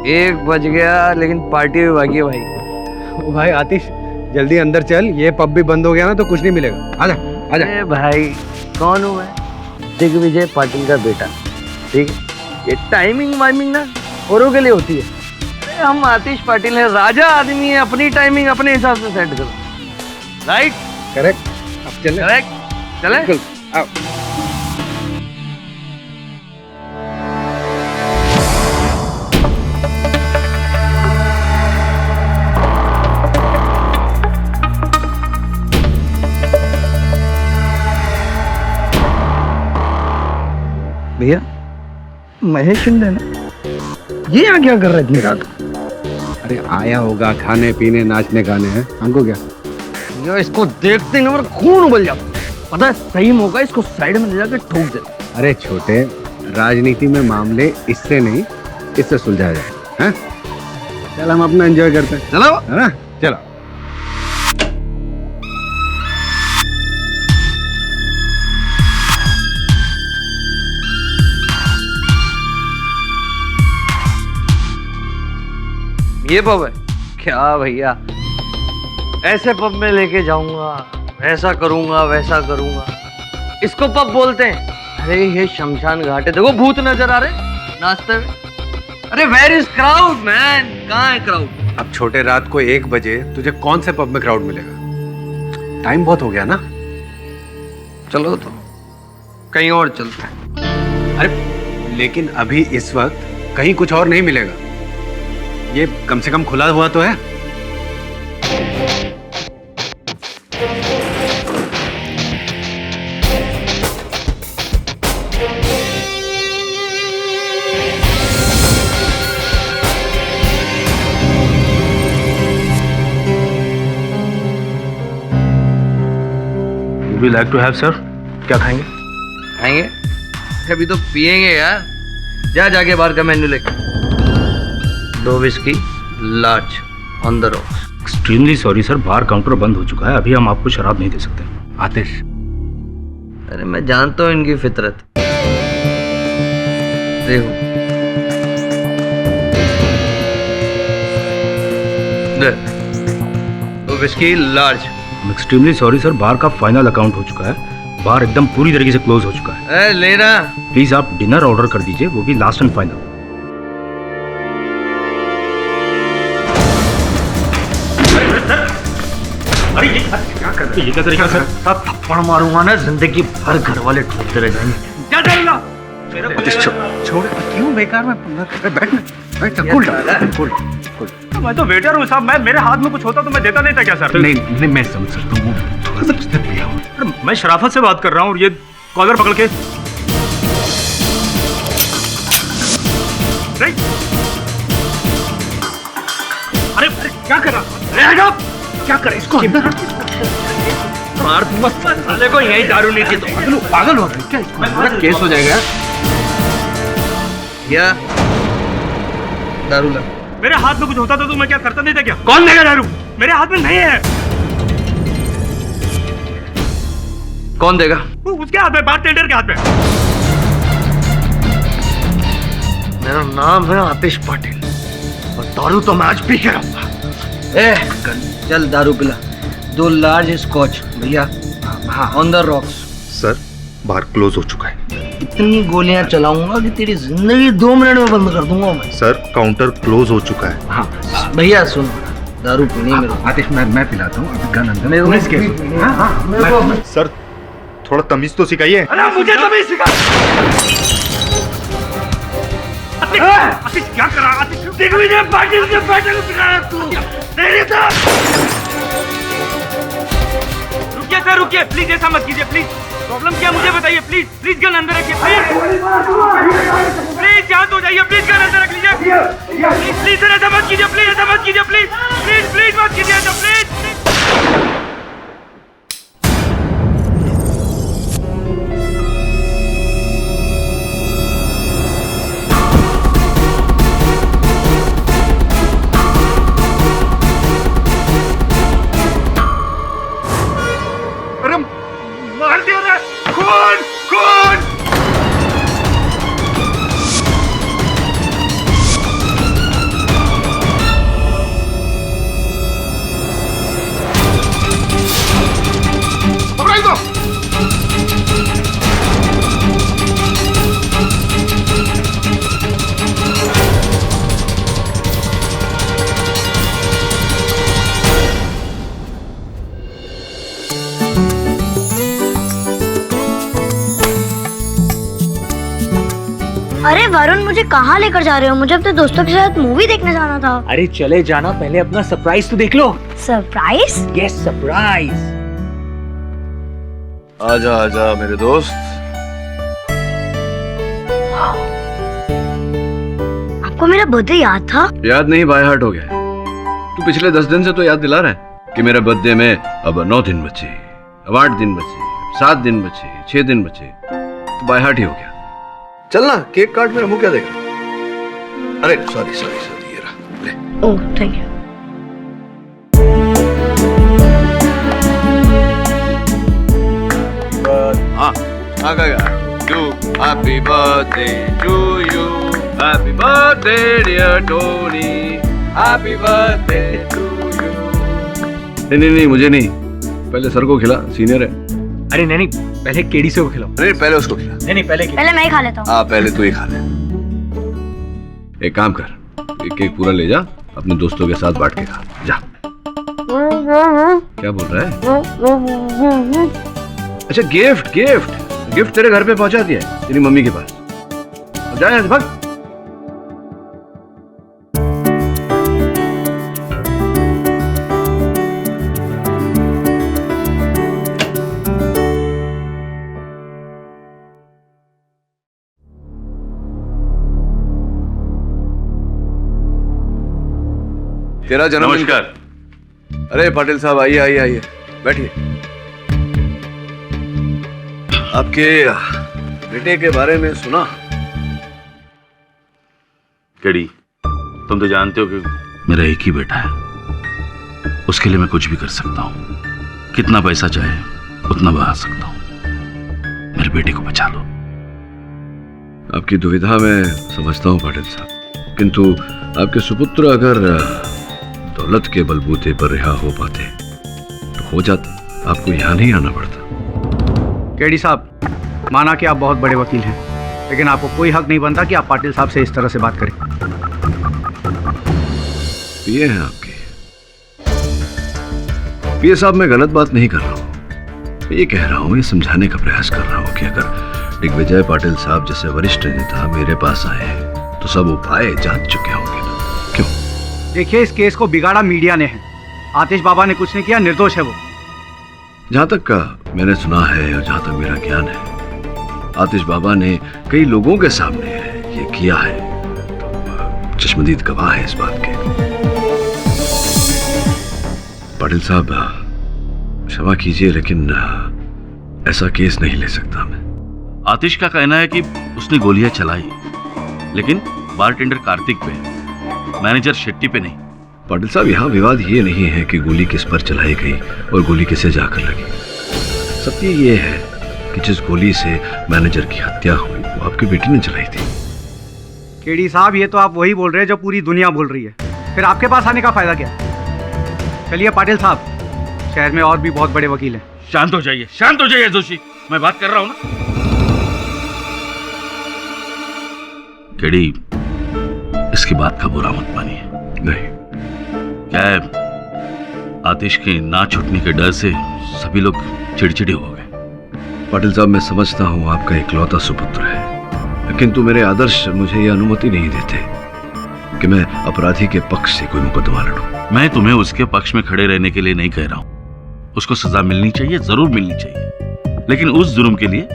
1 बज गया लेकिन पार्टी भी बाकी है भाई। भाई आतिश जल्दी अंदर चल, ये पब भी बंद हो गया ना तो कुछ नहीं मिलेगा। आजा आजा। अरे भाई कौन हूँ मैं? दिग्विजय पाटिल का बेटा। ठीक है, ये टाइमिंग वाइमिंग ना औरों के लिए होती है। अरे हम आतिश पाटिल है, राजा आदमी है, अपनी टाइमिंग अपने हिसाब से सेट करो। राइट? करेक्ट। अब चल करेक्ट। चले? आओ। भैया महेश शिंदे ना, ये यहाँ क्या कर रहे थे रात? अरे आया होगा खाने पीने नाचने गाने हैं, हमको क्या। यो इसको देखते ही ना मेरा खून उबल जाता। पता है सही मौका इसको साइड में ले जाकर ठोक दे। अरे छोटे, राजनीति में मामले इससे नहीं इससे सुलझाया जाए हैं? चल हम अपना एंजॉय करते हैं, चलो है ना? चलो। ये पब है क्या भैया? ऐसे पब में लेके जाऊंगा, ऐसा करूंगा वैसा करूंगा। इसको पब बोलते हैं? अरे ये शमशान घाट है, देखो भूत नजर आ रहे नाचते हुए। अरे वेयर इज क्राउड मैन? कहाँ है क्राउड? अब छोटे, रात को 1 बजे तुझे कौन से पब में क्राउड मिलेगा? टाइम बहुत हो गया ना। चलो तो कहीं और चलते हैं। अरे लेकिन अभी इस वक्त कहीं कुछ और नहीं मिलेगा। ये कम से कम खुला हुआ तो है। Would you like to have, sir? क्या खाएंगे? खाएंगे? अभी तो पिएंगे यार। जा जाके बाहर का मेन्यू लेके 2 whisky large on the rocks. Extremely sorry sir, bar counter बंद हो चुका है, अभी हम आपको शराब नहीं दे सकते। आतिश, अरे मैं जानता हूँ इनकी फितरत। देखो तो whisky large. Extremely sorry sir, bar का फाइनल अकाउंट हो चुका है, बार एकदम पूरी तरीके से क्लोज हो चुका है। लेना प्लीज आप डिनर ऑर्डर कर दीजिए, वो भी लास्ट एंड फाइनल। अरे ये क्या कर रहे हैं? ये क्या तरीका सर? सब थप्पड़ मारूंगा ना, जिंदगी भर घर वाले ढूंढते रह जाएंगे। क्या चलना? छोड़ क्यों बेकार में बैठ बैठ। Cool down. मैं तो वेटर हूँ साहब, मैं मेरे हाथ में कुछ होता तो मैं देता नहीं था क्या सर? नहीं मैं समझ सकता हूँ, थोड़ा सा डिस्टर्ब किया हूँ। मैं शराफत से बात कर रहा हूँ और ये कॉलर पकड़ के नहीं। अरे क्या कर रहा? क्या करे इसको? मार दूंगा साले को, यही दारू नहीं थी तो पागल हो गए क्या? इसको केस हो जाएगा या दारू ला। मेरे हाथ में कुछ होता तो मैं क्या करता नहीं था क्या? कौन देगा दारू? मेरे हाथ में नहीं है। कौन देगा? उसके हाथ में, बारटेंडर के हाथ में। मेरा नाम है आतिश पाटिल और दारू तो मैं आज पी के रहूंगा। चल दारू पिला। 2 लार्ज स्कॉच भैया। हाँ on the rocks. Sir bar close हो चुका है। इतनी गोलियां चलाऊंगा कि तेरी जिंदगी 2 मिनट में बंद कर दूंगा मैं। सर काउंटर क्लोज हो चुका है। हाँ भैया सुनो, दारू पीनी है मेरे को। आतिश, मैं पिलाता हूँ। अभी गन अंदर। मेरे पुलिस को केस भी- हाँ, हाँ, मेरे को- सर थोड़ा तमीज तो सिखाइए। अरे मुझे तमीज सिखा। आतिश क्या कर रहा? आतिश दिग्विजय पाटिल के बेटे को सिखाया तू? तेरी तो रुकिए सर, रुकिए प्लीज, ऐसा मत कीजिए प्लीज। प्रॉब्लम क्या मुझे बताइए प्लीज। प्लीज गन अंदर रखिए प्लीज। शांत हो जाइए प्लीज, गन अंदर रख लीजिए प्लीज। प्लीज सर ऐसा मत कीजिए प्लीज, ऐसा मत कीजिए प्लीज। प्लीज प्लीज मत कीजिए ऐसा प्लीज। मार दिया रे। खून खून। अरे वरुण, मुझे कहाँ लेकर जा रहे हो? मुझे अपने दोस्तों के साथ मूवी देखने जाना था। अरे चले जाना, पहले अपना सरप्राइज तो देख लो। सरप्राइज? Yes, surprise. आजा आजा मेरे दोस्त। आपको मेरा बर्थडे याद था? याद नहीं, बाय हार्ट हो गया। तू पिछले 10 दिन से तो याद दिला रहा है कि मेरे बर्थडे में अब 9 दिन बचे, अब 8 दिन बचे, 7 दिन बचे, 6 दिन बचे, तो बाय हार्ट ही हो गया। चल ना, केक काट, मेरा मुंह क्या देख रहा। अरे सॉरी सॉरी सॉरी, ये रहा ले। Oh thank you. हाँ to happy birthday to you, happy birthday dear Tony, happy birthday to you. नहीं, मुझे नहीं, पहले सर को खिला, सीनियर है। अरे नहीं, पहले केडी से को खिलाओ। अरे पहले उसको खिला। नहीं, पहले पहले मैं ही खा लेता हूँ। हाँ पहले तू ही खा ले। एक काम कर, एक केक पूरा ले जा, अपने दोस्तों के साथ बांट के खा जा। क्या बोल रहा है? अच्छा गिफ्ट तेरे घर पे पहुंचा दिया है तेरी मम्मी के पास। अब जा यहाँ से, भाग। तेरा जन्मदिन। नमस्कार। अरे पाटिल साहब, आइए आइए आइए, बैठिए। आपके बेटे के बारे में सुना? केडी, तुम तो जानते हो कि मेरा एक ही बेटा है, उसके लिए मैं कुछ भी कर सकता हूँ, कितना पैसा चाहे उतना बहा सकता हूँ। मेरे बेटे को बचा लो। आपकी दुविधा मैं समझता हूँ पाटिल साहब, किंतु आपके सुपुत्र अगर दौलत के बलबूते पर रिहा हो पाते तो हो जाते, आपको यहाँ नहीं आना पड़ता। केडी साहब, माना कि आप बहुत बड़े वकील हैं, लेकिन आपको कोई हक नहीं बनता कि आप पाटिल साहब से इस तरह से बात करें। पिए हैं आपके? पिए साहब, मैं गलत बात नहीं कर रहा हूँ, मैं ये कह रहा हूँ, ये समझाने का प्रयास कर रहा हूँ कि अगर दिग्विजय पाटिल साहब जैसे वरिष्ठ नेता मेरे पास आए तो सब उपाय जान चुके होंगे ना। क्यों? देखिए, इस केस को बिगाड़ा मीडिया ने है। आतिश बाबा ने कुछ नहीं किया, निर्दोष है वो। जहां तक का मैंने सुना है और जहां तक मेरा ज्ञान है, आतिश बाबा ने कई लोगों के सामने ये किया है, तो चश्मदीद गवाह है इस बात के। पाटिल साहब, क्षमा कीजिए, लेकिन ऐसा केस नहीं ले सकता मैं। आतिश का कहना है कि उसने गोलियां चलाई, लेकिन बारटेंडर कार्तिक पे, मैनेजर शेट्टी पे नहीं। पाटिल साहब, यहाँ विवाद ये नहीं है कि गोली किस पर चलाई गई और गोली किसे जाकर लगी। सत्य ये है कि जिस गोली से मैनेजर की हत्या हुई वो आपकी बेटी ने चलाई थी। केडी साहब, ये तो आप वही बोल रहे हैं जो पूरी दुनिया बोल रही है, फिर आपके पास आने का फायदा क्या? चलिए पाटिल साहब, शहर में और भी बहुत बड़े वकील हैं। शांत हो जाइए जोशी, मैं बात कर रहा हूं ना। केडी, इसकी बात का बुरा मत मानिए। नहीं, क्या है, आतिश के ना छूटने के डर से सभी लोग चिड़चिड़े हो गए। पाटिल साहब, मैं समझता हूँ आपका इकलौता सुपुत्र है, किंतु मेरे आदर्श मुझे ये अनुमति नहीं देते कि मैं अपराधी के पक्ष से कोई मुकदमा लड़ूं। मैं तुम्हें उसके पक्ष में खड़े रहने के लिए नहीं कह रहा हूं। उसको सजा मिलनी चाहिए, जरूर मिलनी चाहिए, लेकिन उस जुर्म के लिए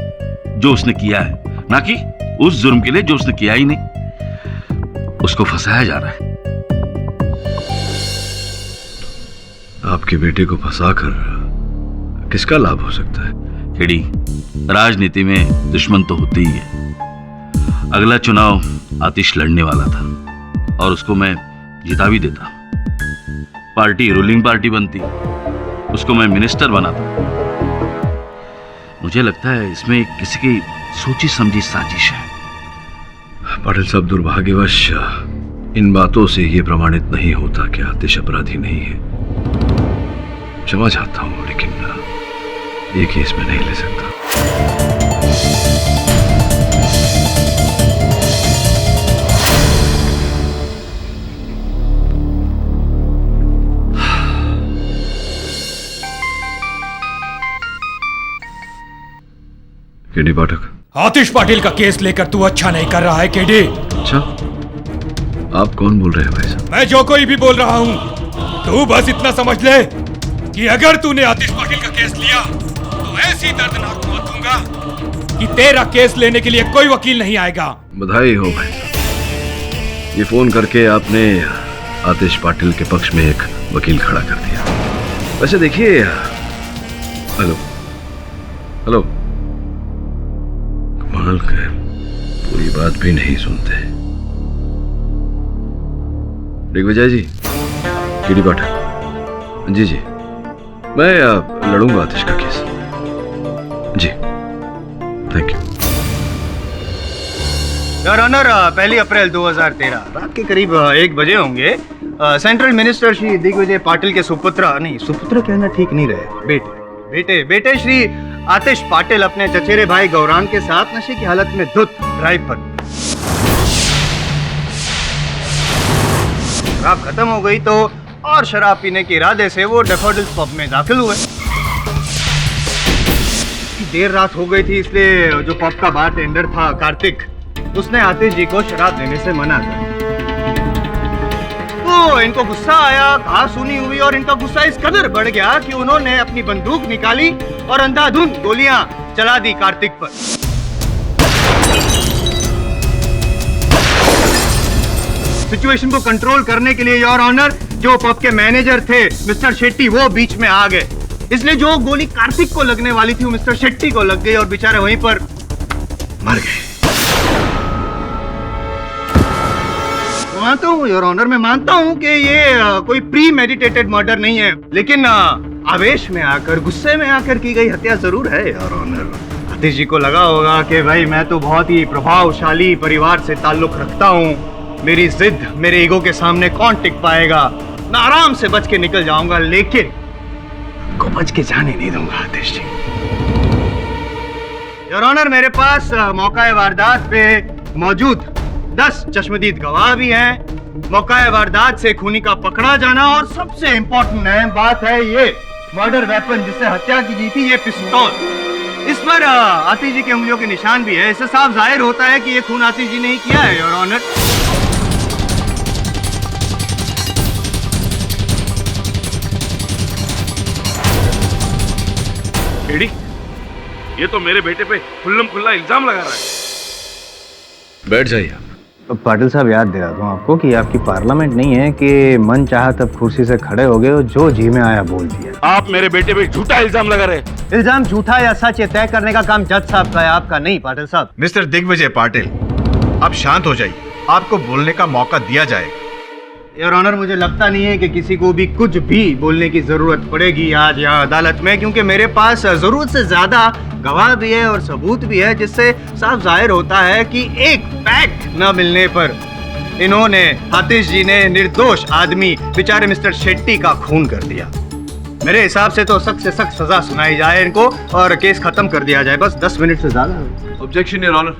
जो उसने किया है, ना कि उस जुर्म के लिए जो उसने किया ही नहीं। उसको फंसाया जा रहा है। आपके बेटे को फंसाकर किसका लाभ हो सकता है? केडी, राजनीति में दुश्मन तो होते ही है। अगला चुनाव आतिश लड़ने वाला था और उसको मैं जिता भी देता। पार्टी रूलिंग पार्टी बनती, उसको मैं मिनिस्टर बनाता। मुझे लगता है इसमें किसी की सोची समझी साजिश है। पाटिल साहब, दुर्भाग्यवश इन बातों से ये प्रमाणित नहीं होता कि आतिश अपराधी नहीं है। क्षमा चाहता हूं, लेकिन ये केस में नहीं ले सकता। केडी पाठक, आतिश पाटिल का केस लेकर तू अच्छा नहीं कर रहा है केडी। अच्छा, आप कौन बोल रहे हैं भाई साहब? मैं जो कोई भी बोल रहा हूँ, तू बस इतना समझ ले कि अगर तूने आतिश पाटिल का केस लिया तो ऐसी दर्दनाक मौत दूंगा कि तेरा केस लेने के लिए कोई वकील नहीं आएगा। बधाई हो भाई साहब, ये फोन करके आपने आतिश पाटिल के पक्ष में एक वकील खड़ा कर दिया। वैसे देखिए, हेलो हेलो, कमाल कर पूरी बात भी नहीं सुनते। दिग्विजय जी, केडी पाटिल जी, मैं लड़ूंगा आतिश का केस जी। Thank you. योर ऑनर, 1 अप्रैल 2013 रात के करीब 1 बजे होंगे। सेंट्रल मिनिस्टर श्री दिग्विजय पाटिल के सुपुत्र कहना ठीक नहीं रहे, बेटे श्री आतिश पाटिल अपने चचेरे भाई गौरांग के साथ नशे की हालत में धुत ड्राइव पर। शराब खत्म हो गई तो और शराब पीने के इरादे से वो डैफोडिल्स पब में दाखिल हुए। देर रात हो गई थी, इसलिए जो पब का बारटेंडर था कार्तिक, उसने आतिश जी को शराब देने से मना कर। तो इनको गुस्सा आया, कहा सुनी हुई, और इनका गुस्सा इस कदर बढ़ गया कि उन्होंने अपनी बंदूक निकाली और अंधाधुंध गोलियां चला दी कार्तिक पर। सिचुएशन को कंट्रोल करने के लिए योर ऑनर, जो पब के मैनेजर थे मिस्टर शेट्टी, वो बीच में आ गए। इसलिए जो गोली कार्तिक को लगने वाली थी वो मिस्टर शेट्टी को लग गई और बेचारे वहीं पर मर गए। मानता हूँ योर ऑनर, मैं मानता हूँ कि ये कोई प्री मेडिटेटेड मर्डर नहीं है, लेकिन आवेश में आकर, गुस्से में आकर की गई हत्या जरूर है योर ऑनर। आतिश जी को लगा होगा कि भाई मैं तो बहुत ही प्रभावशाली परिवार से ताल्लुक रखता हूँ, मेरी जिद, मेरे ईगो के सामने कौन टिक पाएगा, मैं आराम से बच के निकल जाऊंगा, लेकिन को बच के जाने नहीं दूंगा आतिश जी। योर ऑनर, मेरे पास मौका वारदात पे मौजूद 10 चश्मदीद गवाह भी हैं। मौका वारदात से खूनी का पकड़ा जाना, और सबसे इंपॉर्टेंट बात है ये मर्डर वेपन जिससे हत्या की गई थी, ये पिस्तौल। इस पर आतिश जी की उंगलियों के निशान भी है। इससे साफ जाहिर होता है कि ये खून आतिश जी ने ही किया है योर ऑनर। केडी, ये तो मेरे बेटे पे खुल्लम खुल्ला इल्जाम लगा रहा है। बैठ जाइए आप। पाटिल साहब, याद दिला दूं आपको कि आपकी पार्लियामेंट नहीं है कि मन चाहा तब कुर्सी से खड़े हो गए और जो जी में आया बोल दिया। आप मेरे बेटे पे झूठा इल्जाम लगा रहे। इल्जाम झूठा या सच, ये तय करने का काम जज साहब का है, आपका नहीं पाटिल साहब। मिस्टर दिग्विजय पाटिल, आप शांत हो जाइए, आपको बोलने का मौका दिया जाएगा। योर ऑनर, मुझे लगता नहीं है कि किसी को भी कुछ भी बोलने की जरूरत पड़ेगी आज यहाँ अदालत में, क्योंकि मेरे पास जरूरत से ज्यादा गवाह भी है और सबूत भी है, जिससे साफ जाहिर होता है कि एक फैक्ट न मिलने पर इन्होंने, आतिश जी ने निर्दोष आदमी बेचारे मिस्टर शेट्टी का खून कर दिया। मेरे हिसाब से तो सख्त से सख्त सजा सुनाई जाए इनको और केस खत्म कर दिया जाए, बस 10 मिनट से ज्यादा। Objection your honour.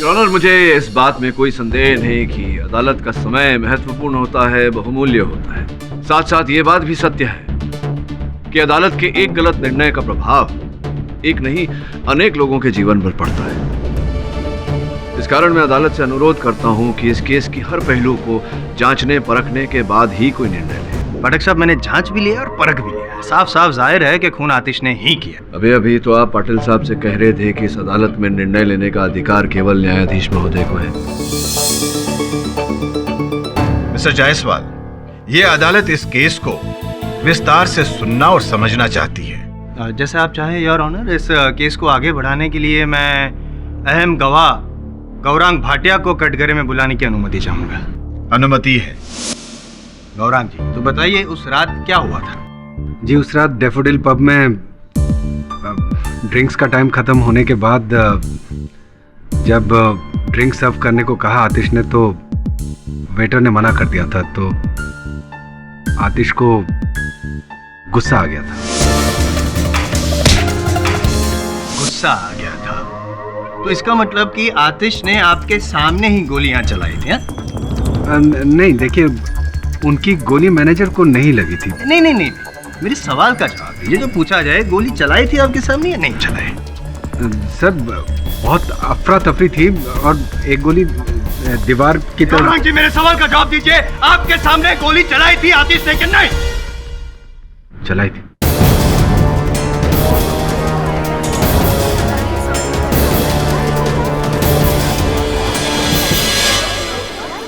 Your honour, मुझे इस बात में कोई संदेह नहीं कि अदालत का समय महत्वपूर्ण होता है, बहुमूल्य होता है। साथ साथ ये बात भी सत्य है कि अदालत के एक गलत निर्णय का प्रभाव एक नहीं अनेक लोगों के जीवन पर पड़ता है। इस कारण मैं अदालत से अनुरोध करता हूं कि इस केस की हर पहलू को जांचने परखने के बाद ही कोई निर्णय ले। पाठक साहब, मैंने जांच भी लिया और परख भी लिया, साफ साफ जाहिर है कि खून आतिश ने ही किया। अभी तो आप पाटिल साहब से कह रहे थे कि इस अदालत में निर्णय लेने का अधिकार केवल न्यायाधीश महोदय को है। मिस्टर जायसवाल, ये अदालत इस केस को विस्तार से सुनना और समझना चाहती है। जैसे आप चाहें योर ऑनर। इस केस को आगे बढ़ाने के लिए मैं अहम गवाह गौरांग भाटिया को कटघरे में बुलाने की अनुमति चाहूंगा। अनुमति है। गौरांग जी, तो बताइए उस रात क्या हुआ था? जी, उस रात डैफोडिल पब में ड्रिंक्स का टाइम खत्म होने के बाद जब ड्रिंक सर्व करने को कहा आतिश ने, तो वेटर ने मना कर दिया था, तो आतिश को गुस्सा आ गया था। गुस्सा आ गया था, तो इसका मतलब कि आतिश ने आपके सामने ही गोलियां चलाई थी? नहीं, देखिए, उनकी गोली मैनेजर को नहीं लगी थी। नहीं, मेरे सवाल का जवाब दीजिए। जो पूछा जाए, गोली चलाई थी आपके सामने या नहीं चलाई? सर बहुत अफरा तफरी थी और एक गोली दीवार की तरफ। कमरान जी, मेरे सवाल का जवाब दीजिए। आपके सामने गोली चलाई थी आतिश ने कि नहीं? चलाई थी।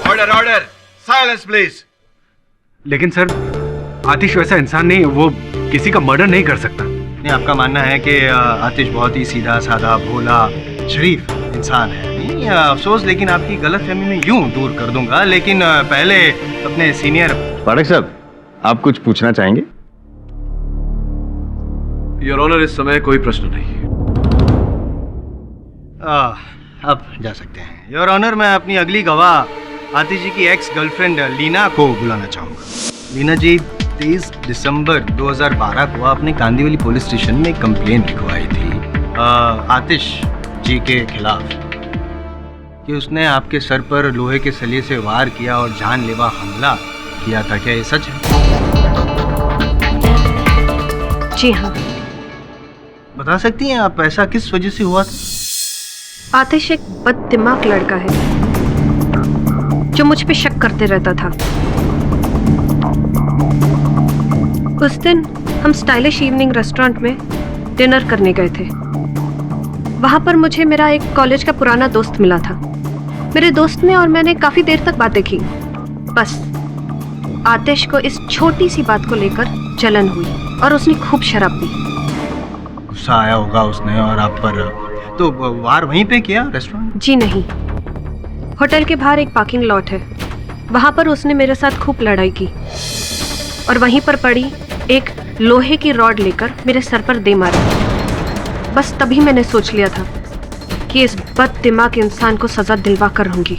Order order, silence please. लेकिन सर आतिश वैसा इंसान नहीं है, वो किसी का मर्डर नहीं कर सकता। नहीं, आपका मानना है कि आतिश बहुत ही सीधा साधा भोला शरीफ इंसान है। नहीं, अफसोस, लेकिन आपकी गलतफहमी में यूं दूर कर दूंगा, लेकिन पहले अपने सीनियर। पाठक साहब, आप कुछ पूछना चाहेंगे? योर ऑनर, इस समय कोई प्रश्न नहीं। अब जा सकते हैं। योर ऑनर, मैं अपनी अगली गवाह आतिश जी की एक्स गर्लफ्रेंड लीना को बुलाना चाहूँगा। लीना जी, 23 दिसंबर 2012 को आपने कांदीवली पुलिस स्टेशन में कंप्लेंट लिखवाई थी आतिश जी के खिलाफ कि उसने आपके सर पर लोहे के सलिए से वार किया और जानलेवा हमला किया था। क्या ये सच है? जी हाँ। बता सकती हैं आप ऐसा किस वजह से हुआ था? आतिश एक बददिमाग लड़का है जो मुझ पे शक करते रहता था। उस दिन हम स्टाइलिश इवनिंग रेस्टोरेंट में डिनर करने गए थे। वहां पर मुझे मेरा एक कॉलेज का पुराना दोस्त मिला था। मेरे दोस्त ने और मैंने काफी देर तक बातें की। बस आतिश को इस छोटी सी बात को लेकर जलन हुई और उसने खूब शराब पी। गुस्सा आया होगा उसने और आप पर, तो वार वहीं पे किया रेस्टोरेंट? जी नहीं, होटल के बाहर एक पार्किंग लॉट है, वहां पर उसने मेरे साथ खूब लड़ाई की और वहीं पर पड़ी एक लोहे की रॉड लेकर मेरे सर पर दे मारा। बस तभी मैंने सोच लिया था कि इस बददिमाग इंसान को सजा दिलवा कर रहूंगी।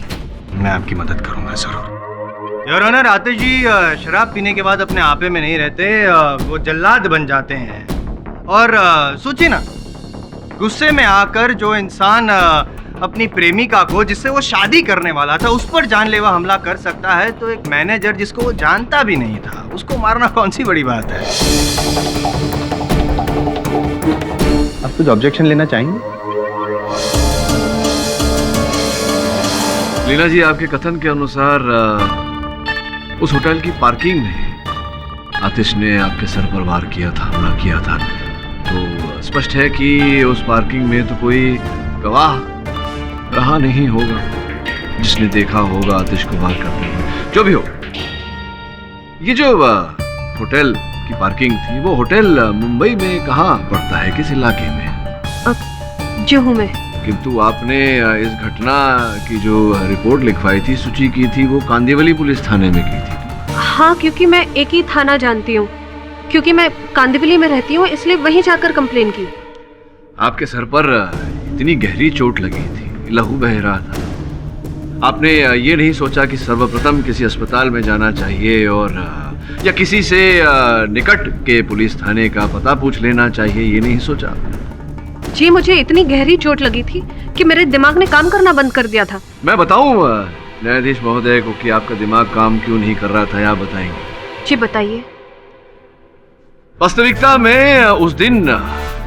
मैं आपकी मदद करूंगा जरूर। योर ऑनर, आतिश जी शराब पीने के बाद अपने आपे में नहीं रहते, वो जल्लाद बन जाते हैं। और सोचिए ना, गुस्से में आकर जो इंसान अपनी प्रेमिका को, जिससे वो शादी करने वाला था, उस पर जानलेवा हमला कर सकता है, तो एक मैनेजर जिसको वो जानता भी नहीं था, उसको मारना कौन सी बड़ी बात है? आप कुछ ऑब्जेक्शन लेना चाहेंगे? लीना जी, आपके कथन के अनुसार उस होटल की पार्किंग में आतिश ने आपके सर पर वार किया था, हमला किया था, तो स्पष्ट है कि उस पार्किंग में तो कोई गवाह रहा नहीं होगा जिसने देखा होगा आतिश को वार करते हुए। जो भी हो, ये जो होटल की पार्किंग थी, वो होटल मुंबई में कहाँ पड़ता है, किस इलाके में? जुहू में। किंतु आपने इस घटना की जो रिपोर्ट लिखवाई थी, सूची की थी, वो कांदीवली पुलिस थाने में की थी। हाँ, क्योंकि मैं एक ही थाना जानती हूँ, क्योंकि मैं कांदीवली में रहती हूँ, इसलिए वहीं जाकर कंप्लेन की। आपके सर पर इतनी गहरी चोट लगी थी, लहू बह रहा था, आपने ये नहीं सोचा कि सर्वप्रथम किसी अस्पताल में जाना चाहिए और या किसी से निकट के पुलिस थाने का पता पूछ लेना चाहिए, ये नहीं सोचा? जी, मुझे इतनी गहरी चोट लगी थी कि मेरे दिमाग ने काम करना बंद कर दिया था। मैं बताऊं न्यायाधीश महोदय को कि आपका दिमाग काम क्यों नहीं कर रहा था, या बताएंगे? जी बताइए। वास्तविकता में उस दिन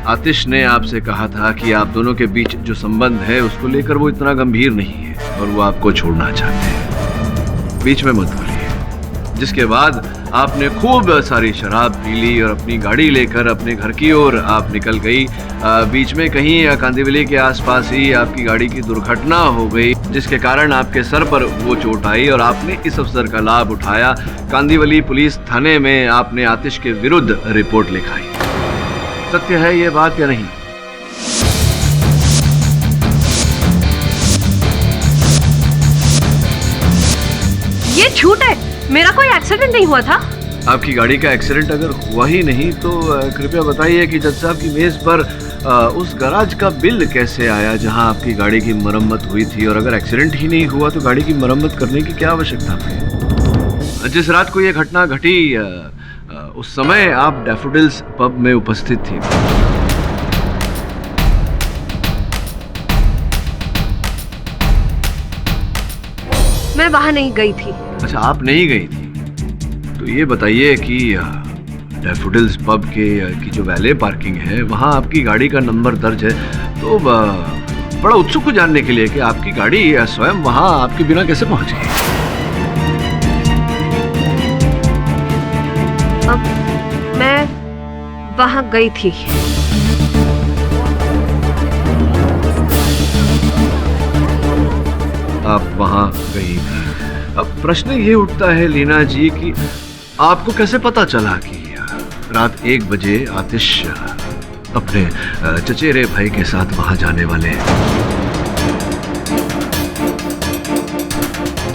आतिश ने आपसे कहा था कि आप दोनों के बीच जो संबंध है उसको लेकर वो इतना गंभीर नहीं है और वो आपको छोड़ना चाहते हैं। बीच में मत बोलिए। जिसके बाद आपने खूब सारी शराब पी ली और अपनी गाड़ी लेकर अपने घर की ओर आप निकल गई। बीच में कहीं कांदीवली के आसपास ही आपकी गाड़ी की दुर्घटना हो गई, जिसके कारण आपके सर पर वो चोट आई और आपने इस अवसर का लाभ उठाया। कांदीवली पुलिस थाने में आपने आतिश के विरुद्ध रिपोर्ट लिखाई। सत्य है ये बात या नहीं? ये झूठ है, मेरा कोई एक्सीडेंट नहीं हुआ था। आपकी गाड़ी का एक्सीडेंट अगर हुआ ही नहीं तो कृपया बताइए कि जज साहब की मेज पर उस गैराज का बिल कैसे आया जहां आपकी गाड़ी की मरम्मत हुई थी, और अगर एक्सीडेंट ही नहीं हुआ तो गाड़ी की मरम्मत करने की क्या आवश्यकता थी? जिस रात को यह घटना घटी उस समय आप डैफोडिल्स पब में उपस्थित थी। मैं वहां नहीं गई थी। अच्छा, आप नहीं गई थी, तो ये बताइए कि डैफोडिल्स पब की जो वैले पार्किंग है वहां आपकी गाड़ी का नंबर दर्ज है, तो बड़ा उत्सुक हूं जानने के लिए कि आपकी गाड़ी स्वयं वहां आपके बिना कैसे पहुंच गई। अब मैं वहां गई थी। आप वहां गई थी। अब प्रश्न ये उठता है लीना जी कि आपको कैसे पता चला कि रात 1 बजे आतिश अपने चचेरे भाई के साथ वहां जाने वाले हैं।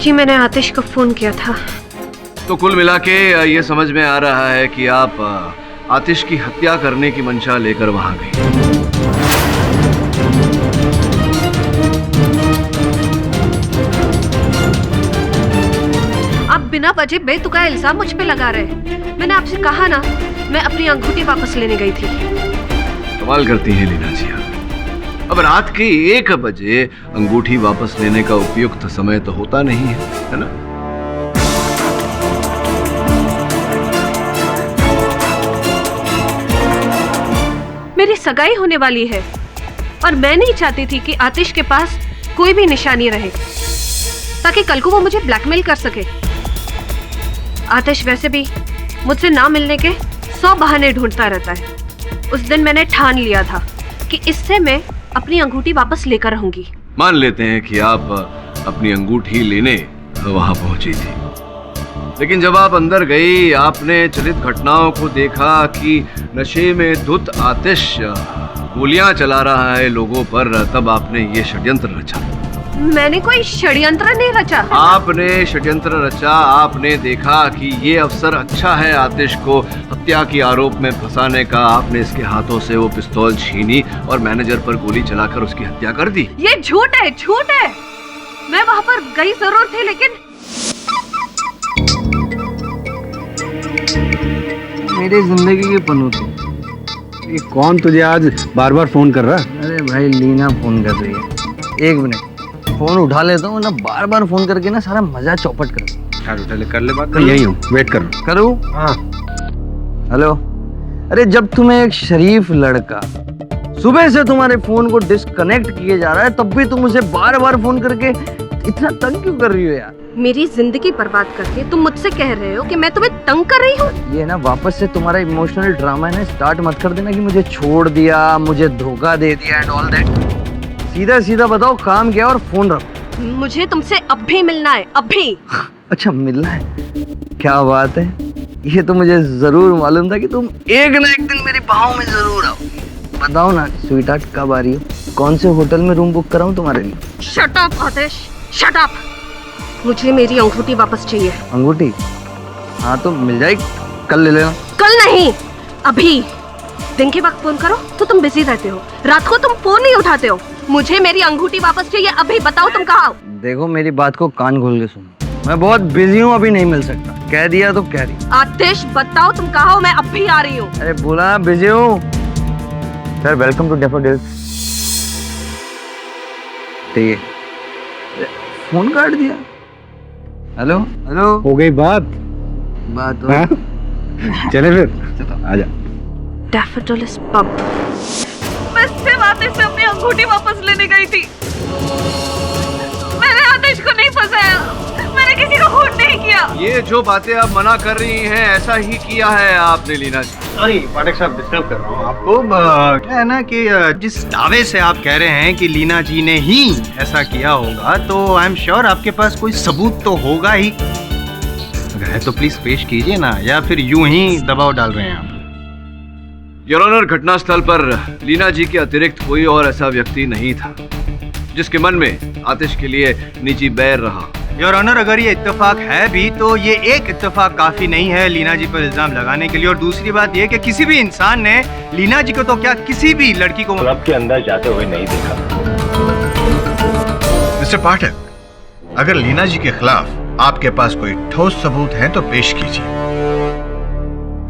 जी मैंने आतिश को फोन किया था। तो कुल मिला के ये समझ में आ रहा है कि आप आतिश की हत्या करने की मंशा लेकर वहां गई। आप बिना वजह बेतुका इल्जाम मुझ पे लगा रहे। मैंने आपसे कहा ना, मैं अपनी अंगूठी वापस लेने गई थी। कमाल करती हैं लीना जी आप। अब रात के 1 बजे अंगूठी वापस लेने का उपयुक्त समय तो होता नहीं है ना? मेरी सगाई होने वाली है और मैं नहीं चाहती थी कि आतिश के पास कोई भी निशानी रहे ताकि कल को वो मुझे ब्लैकमेल कर सके। आतिश वैसे भी मुझसे ना मिलने के 100 बहाने ढूंढता रहता है। उस दिन मैंने ठान लिया था कि इससे मैं अपनी अंगूठी वापस लेकर रहूंगी। मान लेते हैं कि आप अपनी अंगूठी लेने वहां पहुंची थी, लेकिन जब आप अंदर गई आपने चलित घटनाओं को देखा कि नशे में धुत आतिश गोलियां चला रहा है लोगों पर, तब आपने ये षड्यंत्र रचा। मैंने कोई षड्यंत्र नहीं रचा। आपने षड्यंत्र रचा। आपने देखा कि ये अवसर अच्छा है आतिश को हत्या के आरोप में फंसाने का। आपने इसके हाथों से वो पिस्तौल छीनी और मैनेजर पर गोली चलाकर उसकी हत्या कर दी। ये झूठ है, झूठ है। मैं वहां पर गई जरूर थी, लेकिन मेरी जिंदगी की पनौती। ये कौन तुझे आज बार बार फोन कर रहा है? अरे भाई लीना फोन कर रही है। 1 मिनट फोन उठा लेता हूँ ना, बार बार फोन करके ना सारा मजा चौपट कर। उठा ले, कर ले बात। यही हूँ, वेट कर। करूँ? हाँ। हेलो। अरे जब तुम्हें एक शरीफ लड़का सुबह से तुम्हारे फोन को डिस्कनेक्ट किए जा रहा है, तब भी तुम उसे बार बार फोन करके इतना तंग क्यों कर रही हो यार? मेरी जिंदगी बर्बाद करके तुम मुझसे कह रहे हो कि मैं तुम्हें तंग कर रही हूँ? ये ना वापस से तुम्हारा इमोशनल ड्रामा है ना, स्टार्ट मत कर देना कि मुझे छोड़ दिया, मुझे धोखा दे दिया एंड ऑल दैट। सीधा सीधा बताओ काम क्या और फोन रखो। मुझे तुमसे अब भी मिलना है, अभी। अच्छा मिलना है? क्या बात है, ये तो मुझे जरूर मालूम था कि तुम एक ना एक दिन मेरी बाहों में जरूर आओ। बताओ ना स्वीटहार्ट, कब आ रही हो? कौन से होटल में रूम बुक कराऊं तुम्हारे लिए? शट अप आतिश, शट अप। मुझे मेरी अंगूठी वापस चाहिए। अंगूठी? हाँ तो मिल जाएगी, कल ले लेना। कल नहीं, अभी। दिन के वक्त फोन करो तो तुम बिजी रहते हो, रात को तुम फोन नहीं उठाते हो। मुझे मेरी अंगूठी वापस चाहिए अभी। बताओ तुम कहाँ हो? देखो मेरी बात को कान खोल के सुनो, मैं बहुत बिजी हूँ, अभी नहीं मिल सकता। कह दिया तो कह दी। आतिश बताओ तुम कहाँ हो, मैं अब भी आ रही हूँ। अरे बोला ना बिजी हूँ। Sir welcome to Daffodils. ठीक है, फोन काट दिया। हेलो हेलो, हो गई बात बात हाँ? चले फिर, आजा। Daffodils pub. मैं सिर्फ आतिश से अपनी अंगूठी वापस लेने गई थी। मैंने आतिश को नहीं फंसाया, मैंने किसी को खून नहीं किया। ये जो बातें आप मना कर रही हैं, ऐसा ही किया है आपने लीना जी। सॉरी पाठक साहब, डिस्टर्ब कर रहा हूँ आपको। क्या है ना कि जिस दावे से आप कह रहे हैं कि लीना जी ने ही ऐसा किया होगा, तो आई एम श्योर आपके पास कोई सबूत तो होगा ही। अगर है तो प्लीज पेश कीजिए ना, या फिर यूं ही दबाव डाल रहे हैं आप? योर ऑनर, घटनास्थल पर लीना जी के अतिरिक्त कोई और ऐसा व्यक्ति नहीं था जिसके मन में आतिश के लिए निजी बैर रहा। योर ऑनर, अगर ये इत्तेफाक है भी तो ये एक इत्तेफाक काफी नहीं है लीना जी पर इल्जाम लगाने के लिए। और दूसरी बात ये कि किसी भी इंसान ने लीना जी को तो क्या किसी भी लड़की को क्लब के अंदर जाते हुए नहीं देखा। मिस्टर पाठक, अगर लीना जी के खिलाफ आपके पास कोई ठोस सबूत है तो पेश कीजिए।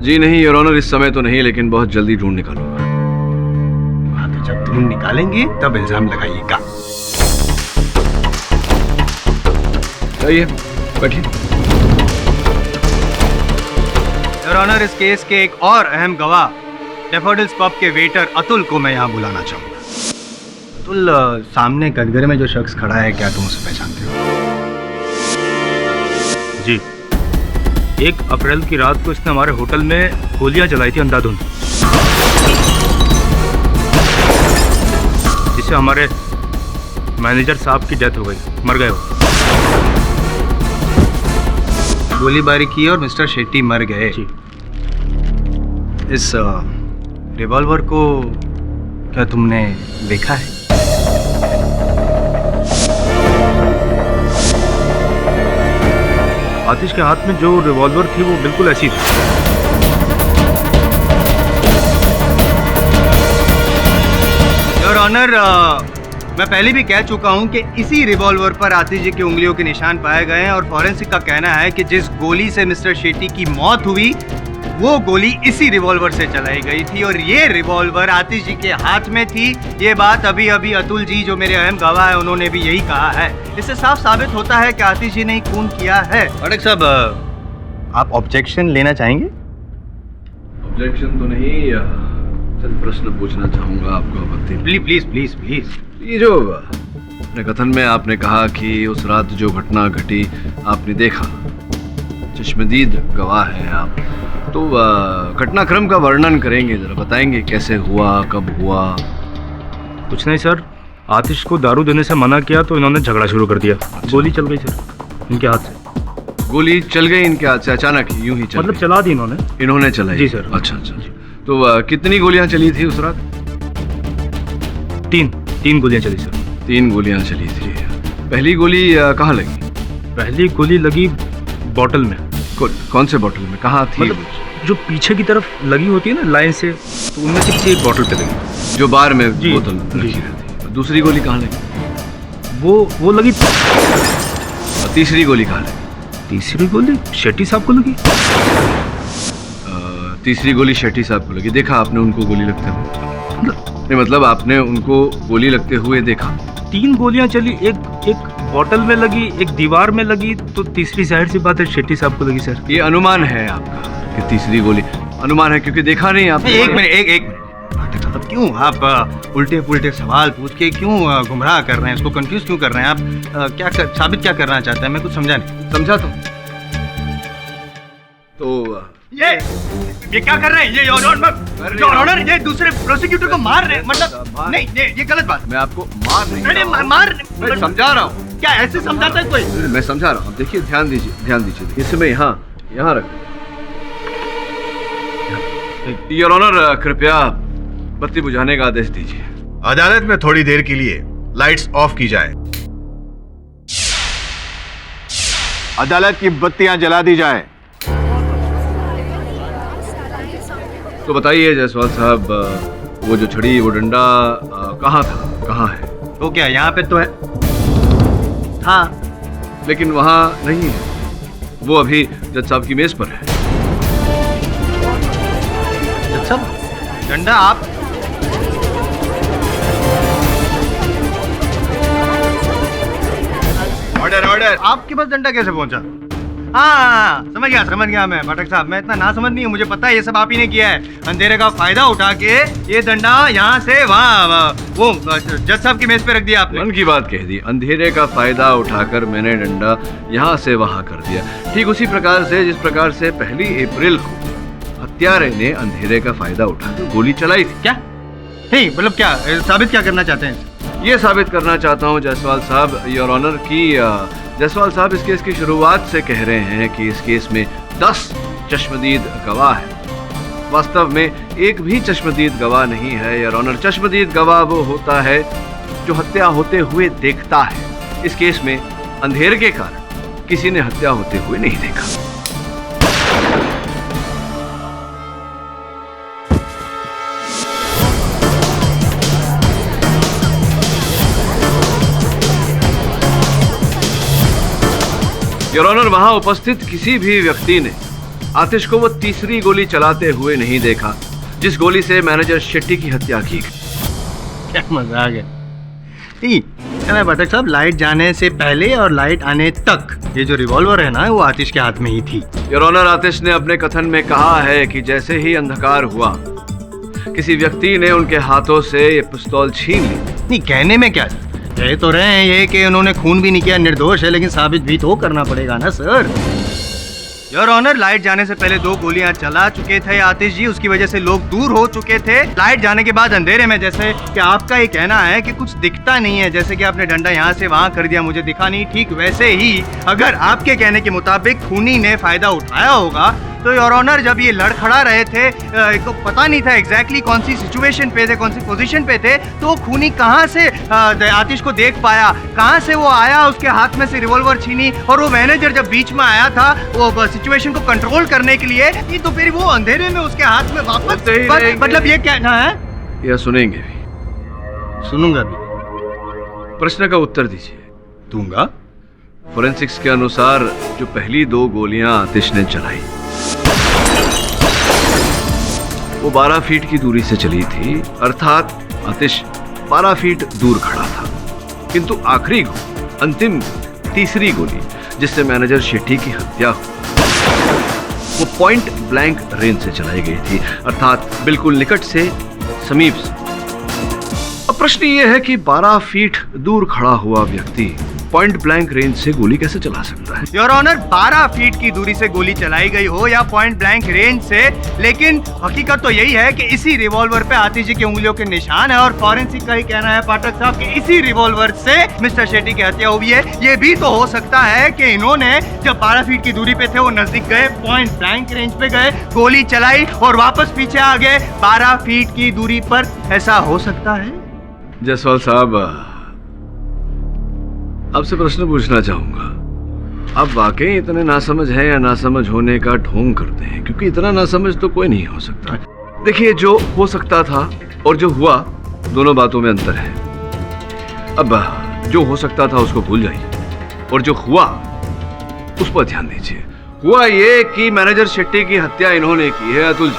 जी नहीं योर ऑनर, इस समय तो नहीं, लेकिन बहुत जल्दी ढूंढ निकालूंगा। हाँ तो जब ढूंढ निकालेंगे तब इल्जाम लगाइएगा। आइए बैठिए। योर ऑनर, इस केस के एक और अहम गवाह डैफोडिल्स पब के वेटर अतुल को मैं यहाँ बुलाना चाहूंगा। अतुल, सामने कटघरे में जो शख्स खड़ा है, क्या तुम उसे पहचानते हो? जी, 1 अप्रैल की रात को इसने हमारे होटल में गोलियां चलाई थी अंधाधुंध, जिससे हमारे मैनेजर साहब की डेथ हो गई, मर गए वो। गोलीबारी की और मिस्टर शेट्टी मर गए। जी। इस रिवॉल्वर को क्या तुमने देखा है? आतिश के हाथ में जो रिवॉल्वर थी वो बिल्कुल ऐसी थी। योर ऑनर, मैं पहले भी कह चुका हूं कि इसी रिवॉल्वर पर आतिश जी की उंगलियों के निशान पाए गए हैं और फॉरेंसिक का कहना है कि जिस गोली से मिस्टर शेट्टी की मौत हुई वो गोली इसी रिवॉल्वर से चलाई गई थी और ये रिवॉल्वर आतिश जी के हाथ में थी। ये बात अभी अभी अतुल जी, जो मेरे अहम गवाह है, उन्होंने भी यही कहा है। इससे साफ साबित होता है कि आतिश जी ने ही खून किया है। अड़क साहब, आप ऑब्जेक्शन लेना चाहेंगे? ऑब्जेक्शन तो नहीं, चंद प्रश्न पूछना चाहूंगा आपको। Please please please please. ये जो अपने कथन में आपने कहा कि उस रात जो घटना घटी आपने देखा, चश्मदीद गवाह हैं आप, तो घटनाक्रम का वर्णन करेंगे, जरा बताएंगे कैसे हुआ, कब हुआ? कुछ नहीं सर, आतिश को दारू देने से मना किया तो इन्होंने झगड़ा शुरू कर दिया। गोली चल गई सर इनके हाथ से। गोली चल गई इनके हाथ से अचानक, यूं ही चल मतलब गई? चला दी इन्होंने चलाई? जी सर। अच्छा अच्छा। तो कितनी गोलियां चली थी उस रात? 3 गोलियां चली सर। 3 गोलियां चली थी। पहली गोली कहाँ लगी? पहली गोली लगी बॉटल में। कौन से बॉटल में, कहाँ थी? मतलब जो पीछे की तरफ लगी होती है ना लाइन से, तो उनमें से किसी एक बॉटल पे लगी, जो बार में बोतल रखी रहती। दूसरी गोली कहाँ लगी? वो लगी। तीसरी गोली कहाँ लगी? तीसरी गोली शेट्टी साहब को लगी। तीसरी गोली शेट्टी साहब को लगी। देखा आपने उनको गोली लगते हुए? नहीं, मतलब आपने उनको गोली लगते हुए देखा? 3 गोलियां चली, एक बॉटल में लगी, एक दीवार में लगी, तो तीसरी जाहिर सी बात है शेट्टी साहब को लगी सर। ये अनुमान है आपका कि तीसरी गोली? अनुमान है क्योंकि देखा नहीं आपने। एक मिनट, अब क्यों आप उल्टे पुल्टे सवाल पूछ के क्यों गुमराह कर रहे हैं, इसको कंफ्यूज क्यों कर रहे हैं आप? साबित क्या करना चाहते हैं? मैं कुछ समझा नहीं। समझा तो ये क्या कर रहे हैं? ये योर ऑनर, ये दूसरे प्रोसिक्यूटर को मार रहे हैं। मतलब नहीं, ये गलत बात। मैं आपको मार नहीं, मैं समझा रहा हूँ। क्या ऐसे समझाता है कोई? मैं समझा रहा हूँ। देखिए, ध्यान दीजिए। इसमें यहाँ रख। योर ऑनर, कृपया बत्ती बुझाने का आदेश दीजिए। अदालत में थोड़ी देर के लिए लाइट्स ऑफ की जाए। अदालत की बत्तियां जला दी जाए। तो बताइए जायसवाल साहब, वो जो छड़ी, वो डंडा कहाँ था, कहाँ है? तो क्या यहाँ पे तो है? हाँ, लेकिन वहाँ नहीं है। वो अभी जज साहब की मेज पर है। जज साहब, डंडा आप? ऑर्डर। आपके पास डंडा कैसे पहुंचा? हाँ, समझ गया मैं। पाठक साहब, मैं इतना ना समझ नहीं हूँ, मुझे पता है ये सब आप ही ने किया है। अंधेरे का फायदा उठा के ये डंडा यहाँ से वहाँ वो जज साहब की मेज पे रख दिया आपने। मन की बात कह दी। अंधेरे का फायदा उठाकर मैंने डंडा यहाँ से वहाँ कर दिया। ठीक उसी प्रकार से जिस प्रकार से 1 अप्रैल को हत्यारे ने अंधेरे का फायदा उठाकर गोली चलाई थी। क्या नहीं, मतलब क्या साबित क्या करना चाहते हैं? ये साबित करना चाहता हूँ जायसवाल साहब, योर ऑनर, की जायसवाल साहब इस केस की शुरुआत से कह रहे हैं कि इस केस में 10 चश्मदीद गवाह है। वास्तव में एक भी चश्मदीद गवाह नहीं है योर ऑनर। चश्मदीद गवाह वो होता है जो हत्या होते हुए देखता है। इस केस में अंधेरे के कारण किसी ने हत्या होते हुए नहीं देखा। योर ऑनर, वहां उपस्थित किसी भी व्यक्ति ने आतिश को वो तीसरी गोली चलाते हुए नहीं देखा जिस गोली से मैनेजर शेट्टी की हत्या की। क्या मजा आ गया। नहीं भट्टक साहब, लाइट जाने से पहले और लाइट आने तक ये जो रिवॉल्वर है ना, वो आतिश के हाथ में ही थी। योर ऑनर, आतिश ने अपने कथन में कहा है कि जैसे ही अंधकार हुआ किसी व्यक्ति ने उनके हाथों से ये पिस्तौल छीन ली नहीं, कहने में क्या कह तो रहे हैं ये कि उन्होंने खून भी नहीं किया, निर्दोष है, लेकिन साबित भी तो करना पड़ेगा ना सर। योर ऑनर, लाइट जाने से पहले 2 गोलियां चला चुके थे आतिश जी, उसकी वजह से लोग दूर हो चुके थे। लाइट जाने के बाद अंधेरे में, जैसे कि आपका ये कहना है कि कुछ दिखता नहीं है, जैसे कि आपने डंडा यहाँ से वहाँ कर दिया, मुझे दिखा नहीं, ठीक वैसे ही अगर आपके कहने के मुताबिक खूनी ने फायदा उठाया होगा तो योर ऑनर जब ये लड़खड़ा रहे थे तो पता नहीं था एग्जैक्टली कौन सी सिचुएशन पे थे, कौन सी पोजीशन पे थे, तो खूनी कहाँ से आतिश को देख पाया, कहाँ से वो आया, उसके हाथ में से रिवॉल्वर छीनी, और वो मैनेजर जब बीच में आया था वो सिचुएशन को कंट्रोल करने के लिए, ये तो फिर वो अंधेरे में उसके हाथ में वापस, मतलब ये क्या ना है? या सुनेंगे भी? सुनूंगा भी। प्रश्न का उत्तर दीजिए। दूंगा। फोरेंसिक्स के अनुसार जो पहली 2 गोलियां आतिश ने चलाई वो 12 फीट की दूरी से चली थी, अर्थात आतिश 12 फीट दूर खड़ा था। किंतु आखिरी गोली, अंतिम तीसरी गोली जिससे मैनेजर शेट्टी की हत्या हुई, वो पॉइंट ब्लैंक रेंज से चलाई गई थी, अर्थात बिल्कुल निकट से, समीप से। अब प्रश्न ये है कि 12 फीट दूर खड़ा हुआ व्यक्ति पॉइंट ब्लैंक रेंज से गोली कैसे चला सकता है? योर ऑनर, 12 फीट की दूरी से गोली चलाई गई हो या पॉइंट ब्लैंक रेंज से, लेकिन हकीकत तो यही है कि इसी रिवॉल्वर पे आतिश जी की उंगलियों के निशान है, और फॉरेंसिक का ही कहना है पाठक साहब कि इसी रिवॉल्वर से मिस्टर शेट्टी की हत्या हुई है। ये भी तो हो सकता है कि इन्होंने जब 12 फीट की दूरी पे थे वो नजदीक गए, पॉइंट ब्लैंक रेंज पे गए, गोली चलाई और वापस पीछे आ गए 12 फीट की दूरी पर। ऐसा हो सकता है? जायसवाल साहब, आपसे प्रश्न पूछना चाहूंगा। आप वाकई इतने नासमझ हैं या नासमझ होने का ढोंग करते हैं? क्योंकि इतना नासमझ तो कोई नहीं हो सकता। देखिए, जो हो सकता था और जो हुआ, दोनों बातों में अंतर है। अब जो हो सकता था उसको भूल जाइए, और जो हुआ उस पर ध्यान दीजिए। हुआ ये कि मैनेजर शेट्टी की हत्या इन्होंने की है, अतुल जी।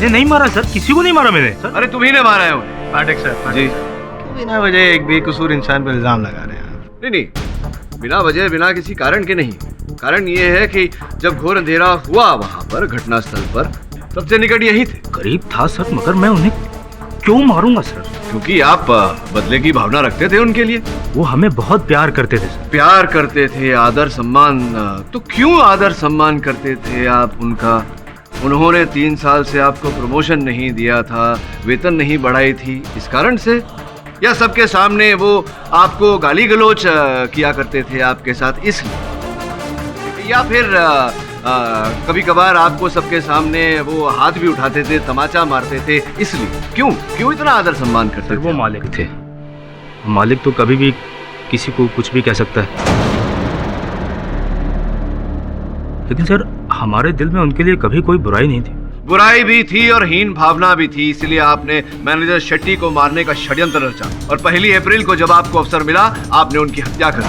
नहीं मारा सर, किसी को नहीं मारा मैंने सर। अरे तुम ही ने मारा है उन्हें। पाठक सर जी, बिना वजह एक बेकसूर इंसान पर इल्जाम लगा रहे हैं आप। नहीं, बिना वजह, बिना किसी कारण के नहीं। कारण ये है कि जब घोर अंधेरा हुआ वहां पर घटनास्थल पर, सबसे निकट यही थे। करीब था सर, मगर मैं उन्हें क्यों मारूंगा सर? क्योंकि आप बदले की भावना रखते थे उनके लिए। वो हमें बहुत प्यार करते थे सर। प्यार करते थे, आदर सम्मान। तो क्यों आदर सम्मान करते थे आप उनका? उन्होंने 3 साल से आपको प्रमोशन नहीं दिया था, वेतन नहीं बढ़ाई थी, इस कारण से? या सबके सामने वो आपको गाली गलौज किया करते थे आपके साथ इसलिए? या फिर कभी कभार आपको सबके सामने वो हाथ भी उठाते थे, तमाचा मारते थे इसलिए? क्यों इतना आदर सम्मान करते थे? वो मालिक थे, मालिक तो कभी भी किसी को कुछ भी कह सकता है, लेकिन सर हमारे दिल में उनके लिए कभी कोई बुराई नहीं थी। बुराई भी थी और हीन भावना भी थी, इसलिए आपने मैनेजर शेट्टी को मारने का षड्यंत्र रचा, और 1 अप्रैल को जब आपको अवसर मिला आपने उनकी हत्या कर दी।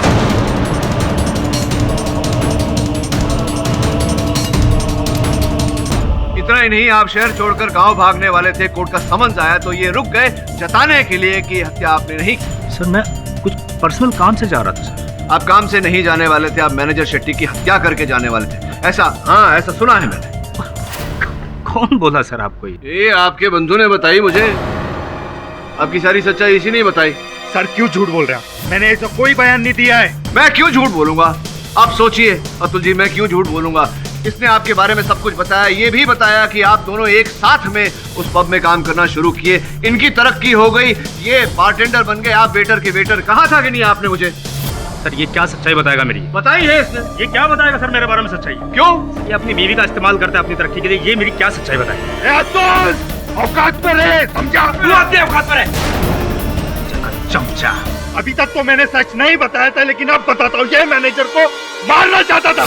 इतना ही नहीं, आप शहर छोड़कर गांव भागने वाले थे। कोर्ट का समन्स आया तो ये रुक गए जताने के लिए कि हत्या आपने नहीं की। सर मैं कुछ पर्सनल काम से जा रहा था सर। आप काम से नहीं जाने वाले थे, आप मैनेजर शेट्टी की हत्या करके जाने वाले थे, ऐसा? हाँ, ऐसा सुना है मैंने। कौन बोला सर आपको ये? आपके बंधु ने बताई मुझे। आपकी सारी सच्चाई इसी ने बताई। सर क्यों झूठ बोल रहे हैं? मैंने ऐसा कोई बयान नहीं दिया है। मैं क्यों झूठ बोलूंगा? आप सोचिए अतुल जी, मैं क्यों झूठ बोलूंगा? इसने आपके बारे में सब कुछ बताया, ये भी बताया कि आप दोनों एक साथ में उस पब में काम करना शुरू किए, इनकी तरक्की हो गई, ये बारटेंडर बन गए, आप वेटर के वेटर। कहा था कि नहीं आपने मुझे? सर ये क्या सच्चाई बताएगा मेरी? बताई है इसने। ये क्या बताएगा सर मेरे बारे में सच्चाई? क्यों? ये अपनी बीवी का इस्तेमाल करता है अपनी तरक्की के लिए, ये मेरी क्या सच्चाई बताएगा? औकात पर है, समझा? तू अपने औकात पर है चमचा। अभी तक तो मैंने सच नहीं बताया था, लेकिन अब बताता हूँ, ये मैनेजर को मारना चाहता था।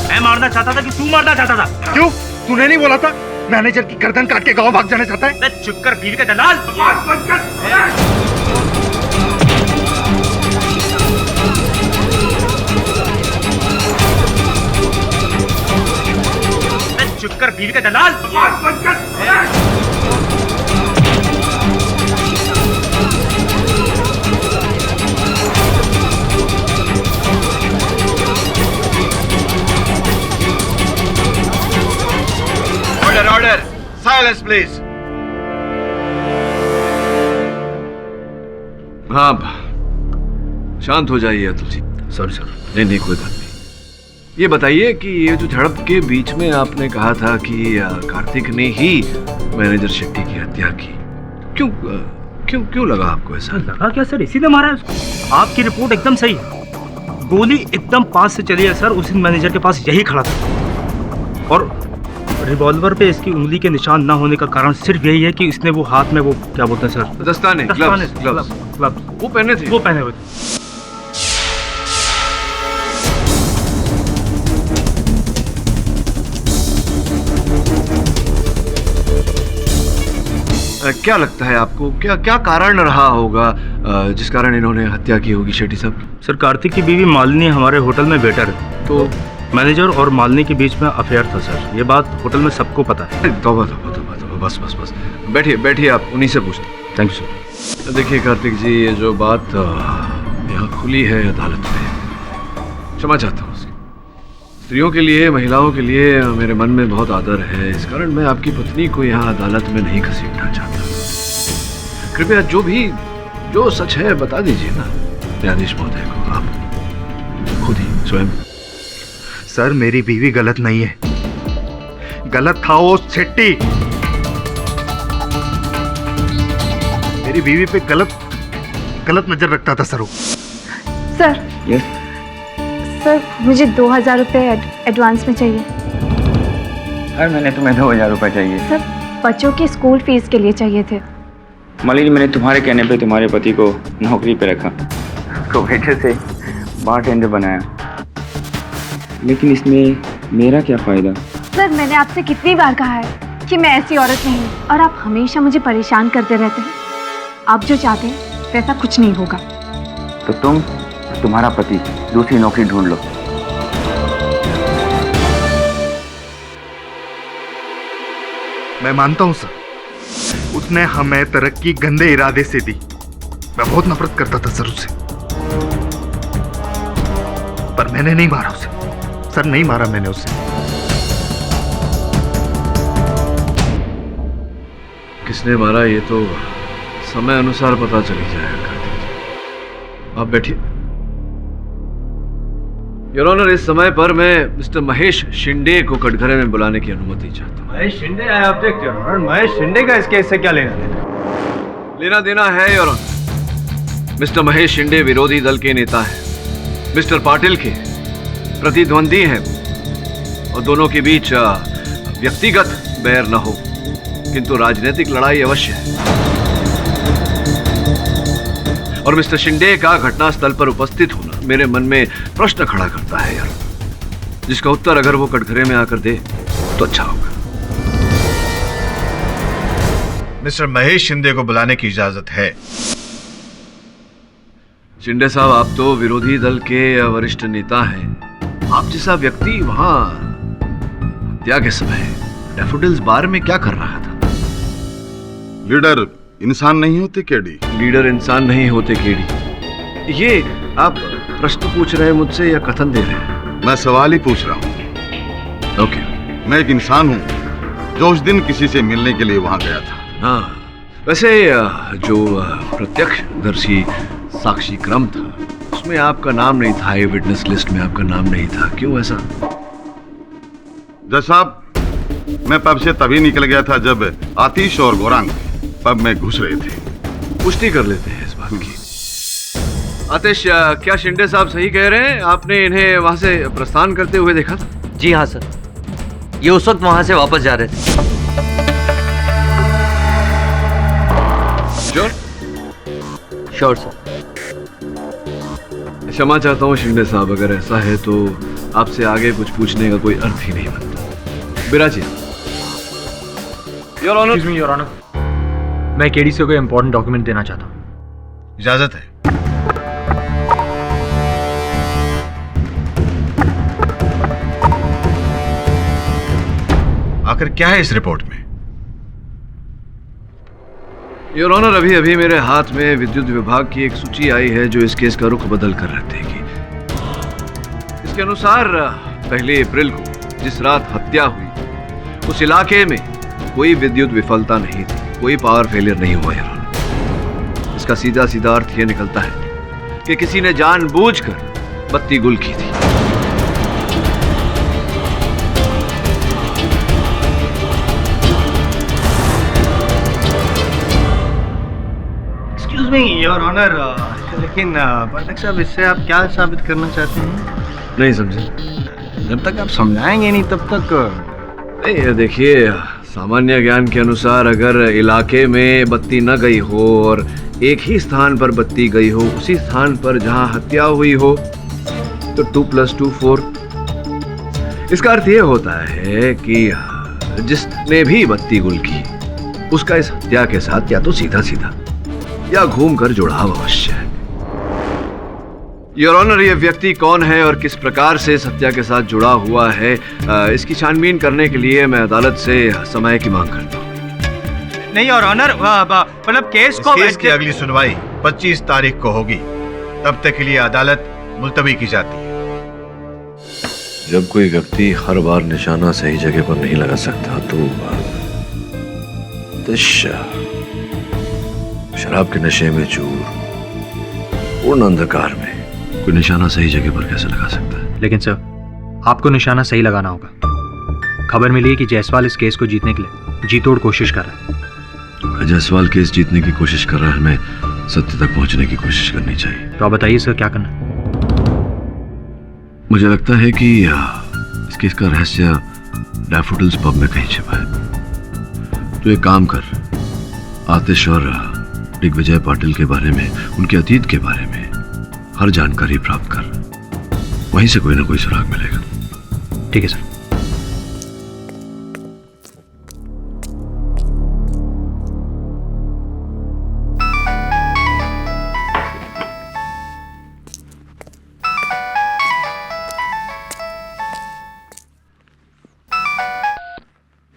मैं मारना चाहता था कि तू मारना चाहता था? क्यों? तूने नहीं बोला था मैनेजर की गर्दन काट के गांव भाग जाना चाहता है? मैं चुप कर बीवी का दलाल। मैं चुप कर बीवी का दलाल। Silence please. हाँ, शांत हो जाइए अतुल जी। Sorry sir. नहीं, कोई बात नहीं। ये बताइए कि ये जो झड़प के बीच में आपने कहा था कि कार्तिक ने ही मैनेजर शेट्टी की हत्या की, क्यों लगा आपको ऐसा? लगा क्या सर? इसी ने मारा है उसको। आपकी रिपोर्ट एकदम सही है, गोली एकदम पास से चली है सर। उस दिन मैनेजर के पास यही खड़ा था और रिवॉल्वर पे इसकी उंगली के निशान ना होने का कारण सिर्फ यही है कि इसने वो हाथ में वो क्या बोलते हैं सर, दस्ताने, ग्लव्स वो पहने थे। वो पहने हुए थे। क्या लगता है आपको, क्या कारण रहा होगा जिस कारण इन्होंने हत्या की होगी शेट्टी साहब? सर, कार्तिक की बीवी मालिनी हमारे होटल में वेटर है, तो मैनेजर और मालिनी के बीच में अफेयर था सर। ये बात होटल में सबको पता है। तौबा, बस बैठिए, आप उन्हीं से पूछते। Thank you sir. देखिए कार्तिक जी, ये जो बात यहाँ खुली है अदालत में, क्षमा चाहता हूँ। स्त्रियों के लिए, महिलाओं के लिए मेरे मन में बहुत आदर है, इस कारण मैं आपकी पत्नी को यहाँ अदालत में नहीं घसीटना चाहता। कृपया जो सच है बता दीजिए ना न्यायाधीश महोदय को, आप खुद ही स्वयं। सर, मेरी बीवी गलत नहीं है, गलत था वो शेट्टी। मेरी बीवी पे गलत नजर रखता था सर वो। सर, सर मुझे 2000 रुपये एडवांस में चाहिए। हर महीने तुम्हें 2000 रुपये चाहिए? सर, बच्चों की स्कूल फीस के लिए चाहिए थे। मालिनी, मैंने तुम्हारे कहने पे तुम्हारे पति को नौकरी पे रखा, तो वेटर से बारटेंडर बनाया, लेकिन इसमें मेरा क्या फ़ायदा? सर, मैंने आपसे कितनी बार कहा है कि मैं ऐसी औरत नहीं हूँ और आप हमेशा मुझे परेशान करते रहते हैं। आप जो चाहते हैं वैसा कुछ नहीं होगा। तो तुम, तुम्हारा पति दूसरी नौकरी ढूंढ लो। मैं मानता हूं सर, उसने हमें तरक्की गंदे इरादे से दी। मैं बहुत नफरत करता था सर उससे, पर मैंने नहीं मारा उसे सर, नहीं मारा मैंने उसे। किसने मारा ये तो समय अनुसार पता चली जाएगा कार्तिक जी। आप बैठिए। योर ऑनर, इस समय पर मैं मिस्टर महेश शिंदे को कटघरे में बुलाने की अनुमति चाहता हूँ। Mahesh Shinde, I object your honour. Mahesh Shinde का इस केस से क्या लेना देना है your honour. Mister Mahesh Shinde विरोधी दल के नेता हैं, मिस्टर पाटिल के प्रतिद्वंदी हैं, और दोनों के बीच व्यक्तिगत बैर न हो किंतु राजनीतिक लड़ाई अवश्य है। और मिस्टर शिंदे का घटनास्थल पर उपस्थित होना मेरे मन में प्रश्न खड़ा करता है यार, जिसका उत्तर अगर वो कटघरे में आकर दे तो अच्छा होगा। मिस्टर महेश शिंदे को बुलाने की इजाजत है। शिंदे साहब, आप तो विरोधी दल के वरिष्ठ नेता हैं। आप जैसा व्यक्ति वहां हत्या के समय डैफोडिल्स बार में क्या कर रहा था? लीडर इंसान नहीं होते केडी। लीडर इंसान नहीं होते केडी, ये आप प्रश्न पूछ रहे हैं मुझसे या कथन दे रहे हैं? मैं सवाल ही पूछ रहा हूँ। ओके। मैं एक इंसान हूँ जो उस दिन किसी से मिलने के लिए वहां गया था। हाँ, वैसे जो प्रत्यक्षदर्शी साक्षी क्रम था उसमें आपका नाम नहीं था, ये विटनेस लिस्ट में आपका नाम नहीं था, क्यों ऐसा? जज साहब, मैं पब से तभी निकल गया था जब आतिश और गौरांग पब में घुस रहे थे। पुष्टि कर लेते हैं इस बात की। आतिश, क्या शिंदे साहब सही कह रहे हैं? आपने इन्हें वहां से प्रस्थान करते हुए देखा था? जी हाँ सर, ये उस वक्त वहां से वापस जा रहे थे। श्योर? Sure sir. क्षमा चाहता हूँ शिंदे साहब, अगर ऐसा है तो आपसे आगे कुछ पूछने का कोई अर्थ ही नहीं बनता। बिराजी। योर ऑनर, मैं केडी से कोई इंपॉर्टेंट डॉक्यूमेंट देना चाहता हूँ। इजाजत है। आखिर क्या है इस रिपोर्ट में? योर ऑनर, अभी अभी मेरे हाथ में विद्युत विभाग की एक सूची आई है जो इस केस का रुख बदल कर रख देगी। इसके अनुसार 1 अप्रैल को जिस रात हत्या हुई उस इलाके में कोई विद्युत विफलता नहीं थी, कोई पावर फेलियर नहीं हुआ यार। इसका सीधा सीधा अर्थ ये निकलता है कि किसी ने जानबूझकर बत्ती गुल की थी। एक्सक्यूज मी योर ऑनर, लेकिन पाठक साहब इससे आप क्या साबित करना चाहते हैं? नहीं समझे? जब तक आप समझाएंगे नहीं तब तक नहीं, ये देखिए, सामान्य ज्ञान के अनुसार अगर इलाके में बत्ती न गई हो और एक ही स्थान पर बत्ती गई हो, उसी स्थान पर जहां हत्या हुई हो, तो 2 + 2 4। इसका अर्थ ये होता है कि जिसने भी बत्ती गुल की उसका इस हत्या के साथ या तो सीधा सीधा या घूमकर जुड़ाव अवश्य है। योर ऑनर, ये व्यक्ति कौन है और किस प्रकार से इस हत्या के साथ जुड़ा हुआ है, इसकी छानबीन करने के लिए मैं अदालत से समय की मांग करता हूँ। नहीं योर ऑनर, मतलब केस की अगली सुनवाई 25 तारीख को होगी। तब तक के लिए अदालत मुलतवी की जाती है। जब कोई व्यक्ति हर बार निशाना सही जगह पर नहीं लगा सकता तो शराब के नशे में चूर, पूर्ण अंधकार में कोई निशाना सही जगह पर कैसे लगा सकता है? लेकिन सर, आपको निशाना सही लगाना होगा। खबर मिली है कि जायसवाल इस केस को जीतने के लिए जी तोड़ कोशिश कर रहा है। जायसवाल केस जीतने की कोशिश कर रहा है, हमें सत्य तक पहुंचने की कोशिश करनी चाहिए। तो आप बताइए सर, क्या करना? मुझे लगता है कि इस केस का रहस्य डैफोडिल्स पब में कहीं छिपा है। तो एक काम कर, आतिश और दिग्विजय पाटिल के बारे में, उनके अतीत के बारे में हर जानकारी प्राप्त कर। वहीं से कोई ना कोई सुराग मिलेगा। ठीक है सर।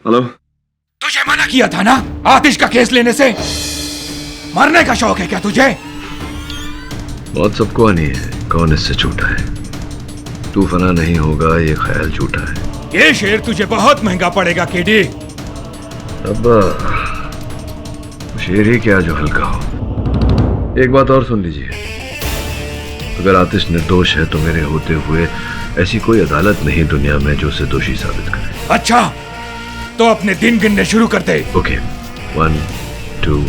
हेलो। तुझे मना किया था ना आतिश का केस लेने से? मरने का शौक है क्या तुझे? बहुत सबको आनी है, कौन इससे छूटा है? तू फना नहीं होगा, ये ख्याल झूठा है। ये शेर तुझे बहुत महंगा पड़ेगा केडी। अब शेर ही क्या जो हल्का हो। एक बात और सुन लीजिए, अगर आतिश निर्दोष है तो मेरे होते हुए ऐसी कोई अदालत नहीं दुनिया में जो उसे दोषी साबित करे। अच्छा, तो अपने दिन गिनने शुरू कर दे। ओके, 1 2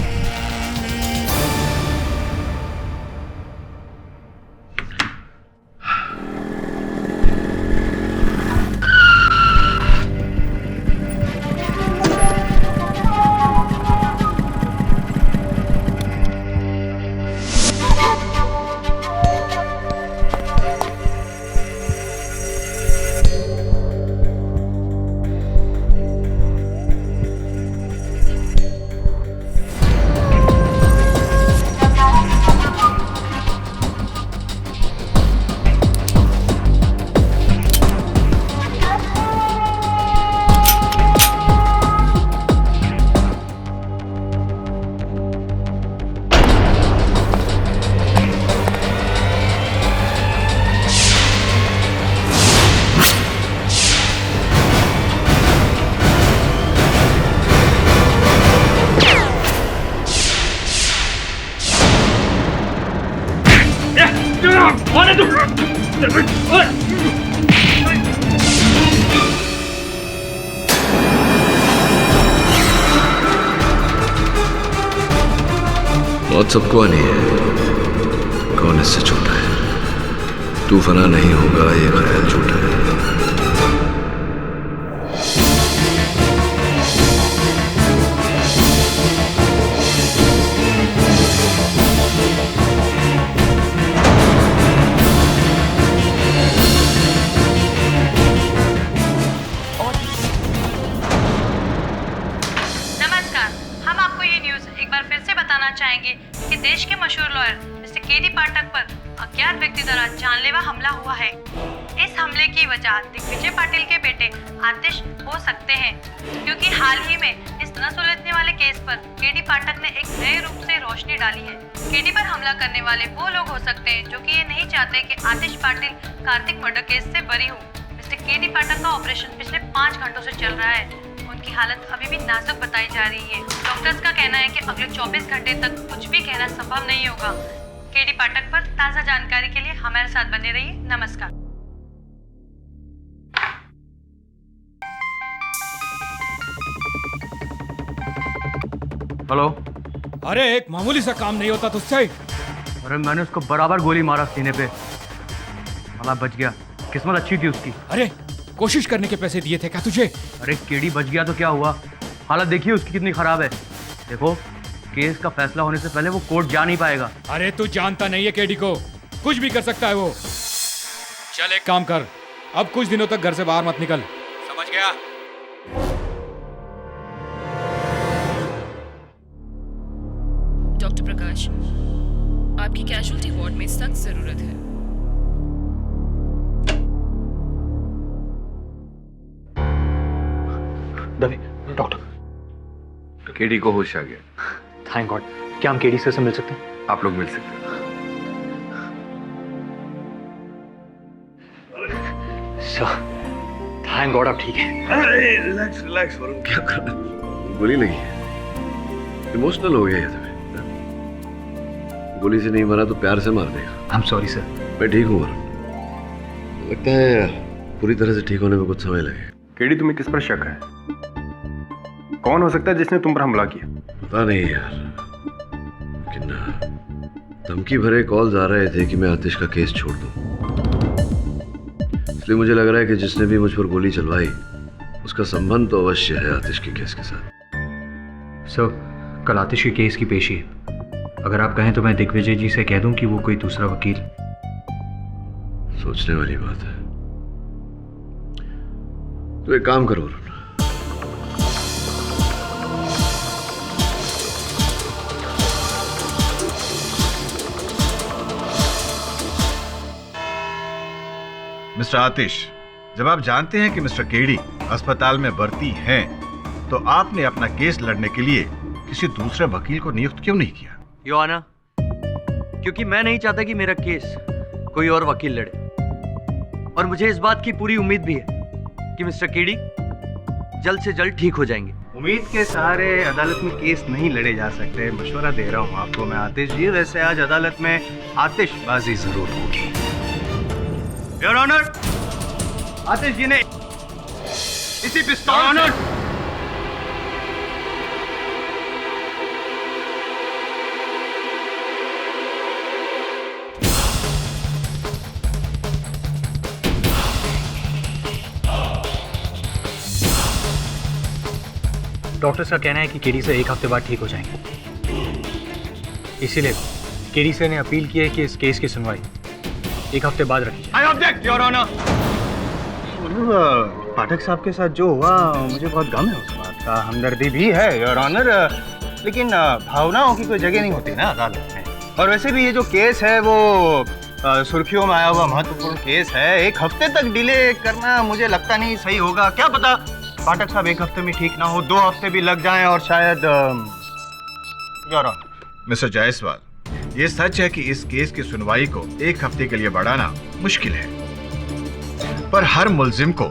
बहुत सबको आनी है, कौन इससे छूटा है? तू फना नहीं होगा, ये ख्याल झूठा है। चाहेंगे कि देश के मशहूर लॉयर मिस्टर केडी पाठक पर अज्ञात व्यक्ति द्वारा जानलेवा हमला हुआ है। इस हमले की वजह दिग्विजय पाटिल के बेटे आतिश हो सकते हैं, क्योंकि हाल ही में इस न सुलझने वाले केस पर केडी पाठक ने एक नए रूप से रोशनी डाली है। केडी पर हमला करने वाले वो लोग हो सकते हैं जो कि ये नहीं चाहते कि आतिश पाटिल कार्तिक मर्डर केस से बरी हो। मिस्टर केडी पाठक का ऑपरेशन पिछले 5 घंटों से चल रहा है। उनकी हालत अभी भी नाजुक बताई जा रही है। डॉक्टर्स का कहना है कि अगले 24 घंटे तक कुछ भी कहना संभव नहीं होगा। केडी पाठक पर ताज़ा जानकारी के लिए हमारे साथ बने रहिए। नमस्कार। हेलो। अरे एक मामूली सा काम नहीं होता तुझसे? अरे मैंने उसको बराबर गोली मारा सीने पे, साला बच गया। किस्मत अच्छी थी उसकी। अरे कोशिश करने के पैसे दिए थे क्या तुझे? अरे केडी बच गया तो क्या हुआ, हालत देखिए उसकी कितनी खराब है। देखो केस का फैसला होने से पहले वो कोर्ट जा नहीं पाएगा। अरे तू जानता नहीं है केडी को, कुछ भी कर सकता है वो। चल एक काम कर, अब कुछ दिनों तक घर से बाहर मत निकल, समझ गया? डॉक्टर प्रकाश, आपकी कैजुअल्टी वार्ड में सख्त जरूरत है। डॉक्टर, केडी को होश आ गया। Thank God. क्या हम केडी सर से मिल सकते हैं? आप लोग मिल सकते हैं। सर थैंक गॉड आप ठीक है। अरे रिलैक्स रिलैक्स वरुण, क्या कर रहा है? गोली लगी है, इमोशनल हो गया ये तुम्हें। गोली से नहीं मारा तो प्यार से मार देगा। आई एम सॉरी सर। मैं ठीक हूँ वरुण, लगता है पूरी तरह से ठीक होने में कुछ समय लगेगा। केडी तुम्हें किस पर शक है? कौन हो सकता है जिसने तुम पर हमला किया? पता नहीं यार, लेकिन धमकी भरे कॉल्स आ रहे थे कि मैं आतिश का केस छोड़ दूं। इसलिए मुझे लग रहा है कि जिसने भी मुझ पर गोली चलवाई उसका संबंध तो अवश्य है आतिश के केस के साथ। सर कल आतिश के केस की पेशी है, अगर आप कहें तो मैं दिग्विजय जी से कह दूं कि वो कोई दूसरा वकील। सोचने वाली बात है। तो एक काम करो, मिस्टर आतिश, जब आप जानते हैं कि मिस्टर केडी अस्पताल में भर्ती हैं, तो आपने अपना केस लड़ने के लिए किसी दूसरे वकील को नियुक्त क्यों नहीं किया? यो आना, क्योंकि मैं नहीं चाहता कि मेरा केस कोई और वकील लड़े, और मुझे इस बात की पूरी उम्मीद भी है कि मिस्टर केडी जल्द से जल्द ठीक हो जाएंगे। उम्मीद के सहारे अदालत में केस नहीं लड़े जा सकते, मशवरा दे रहा हूँ आपको मैं आतिश जी। वैसे आज अदालत में आतिशबाजी जरूर होगी। योर ऑनर, आतिश जी ने इसी पिस्तौल से डॉक्टर का कहना है कि केडी से 1 हफ्ते बाद ठीक हो जाएंगे, इसीलिए केडी सर ने अपील की है कि इस केस की सुनवाई 1 हफ्ते बाद रखी जाए। I object your honour. Pathak साहब के साथ जो हुआ मुझे बहुत गम है उस बात का, हमदर्दी भी है योर ऑनर, लेकिन भावनाओं की कोई जगह नहीं होती ना अदालत में। और वैसे भी ये जो केस है वो सुर्खियों में आया हुआ महत्वपूर्ण केस है। 1 हफ्ते तक डिले करना मुझे लगता नहीं सही होगा। क्या पता पाठक साहब 1 हफ्ते में ठीक ना हो, 2 हफ्ते भी लग जाएं, और शायद योर ऑनर। मिस्टर जायसवाल, ये सच है कि इस केस की सुनवाई को 1 हफ्ते के लिए बढ़ाना मुश्किल है, पर हर मुल्जिम को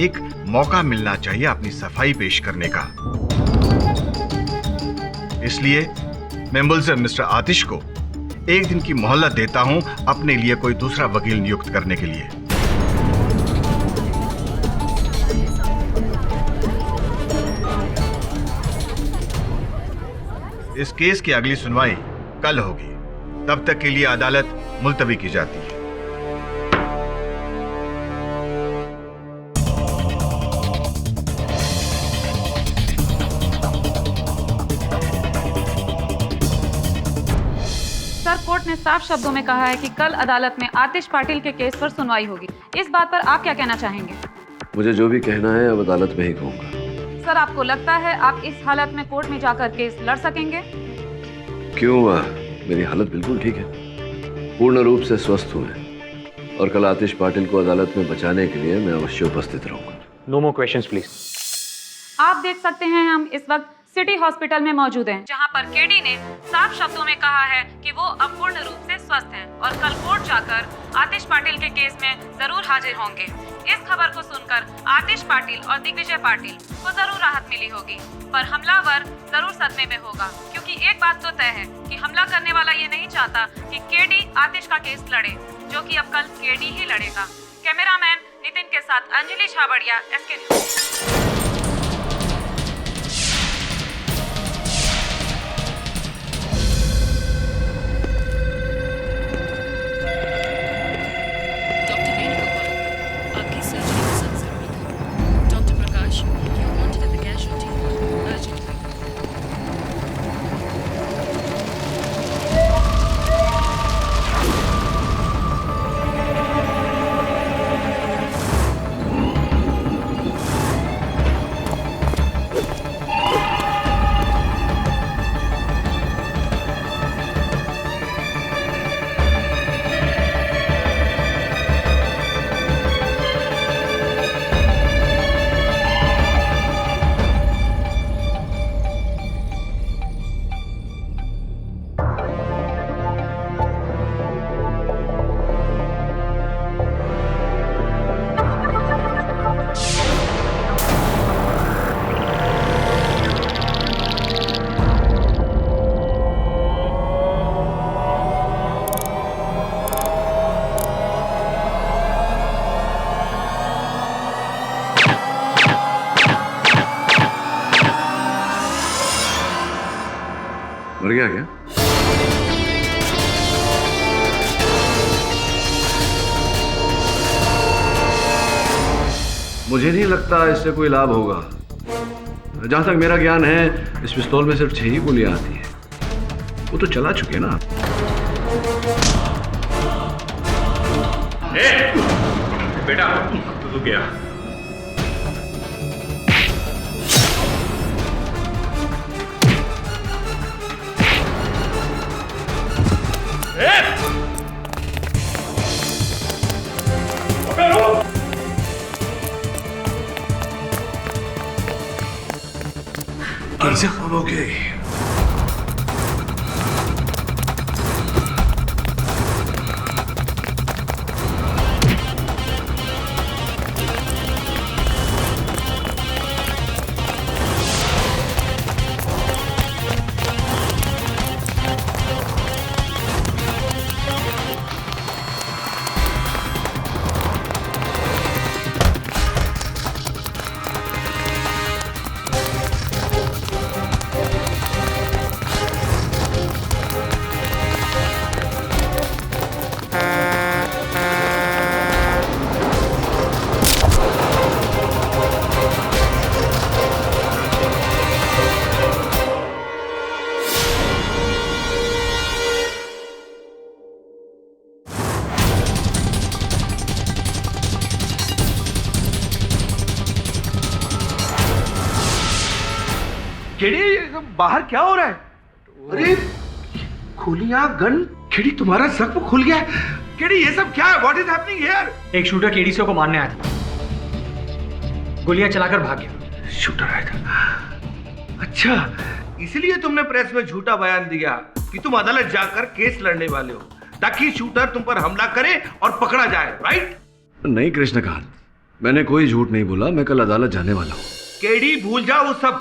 एक मौका मिलना चाहिए अपनी सफाई पेश करने का। इसलिए मैं मुल्जिम मिस्टर आतिश को 1 दिन की मोहलत देता हूं अपने लिए कोई दूसरा वकील नियुक्त करने के लिए। इस केस की अगली सुनवाई कल होगी, तब तक के लिए अदालत मुलतवी की जाती है। सर, कोर्ट ने साफ शब्दों में कहा है कि कल अदालत में आतिश पाटिल के केस पर सुनवाई होगी। इस बात पर आप क्या कहना चाहेंगे? मुझे जो भी कहना है अब अदालत में ही कहूंगा। सर, आपको लगता है आप इस हालत में कोर्ट में जाकर केस लड़ सकेंगे? क्यों? मेरी हालत बिल्कुल ठीक है, पूर्ण रूप से स्वस्थ हूँ मैं, और कल आतिश पाटिल को अदालत में बचाने के लिए मैं अवश्य उपस्थित रहूंगा। No more questions please. आप देख सकते हैं हम इस वक्त सिटी हॉस्पिटल में मौजूद हैं, जहां पर केडी ने साफ शब्दों में कहा है कि वो अब पूर्ण रूप से स्वस्थ हैं और कल कोर्ट जाकर आतिश पाटिल के केस में जरूर हाजिर होंगे। इस खबर को सुनकर आतिश पाटिल और दिग्विजय पाटिल को जरूर राहत मिली होगी, पर हमलावर जरूर सदमे में होगा, क्योंकि एक बात तो तय है कि हमला करने वाला ये नहीं चाहता कि केडी आतिश का केस लड़े, जो कि अब कल केडी ही लड़ेगा। कैमरामैन नितिन के साथ अंजलि छाबड़िया, SK न्यूज। मर गया क्या? मुझे नहीं लगता इससे कोई लाभ होगा। जहां तक मेरा ज्ञान है, इस पिस्तौल में सिर्फ 6 ही गोलियां आती हैं। वो तो चला चुके ना। बेटा तू गया। I'm okay. केडी, बाहर क्या हो रहा है? अरे गोलियां, गन, केडी तुम्हारा जख्म खुल गया। केडी ये सब क्या है? What is happening here? एक शूटर केडीसी को मारने आया था, गोलियां चलाकर भाग गया। शूटर आया था? अच्छा, इसलिए तुमने प्रेस में झूठा बयान दिया कि तुम अदालत जाकर केस लड़ने वाले हो, ताकि शूटर तुम पर हमला करे और पकड़ा जाए, राइट? नहीं कृष्णकांत, मैंने कोई झूठ नहीं बोला। मैं कल अदालत जाने वाला हूँ। केडी भूल जाओ वो सब।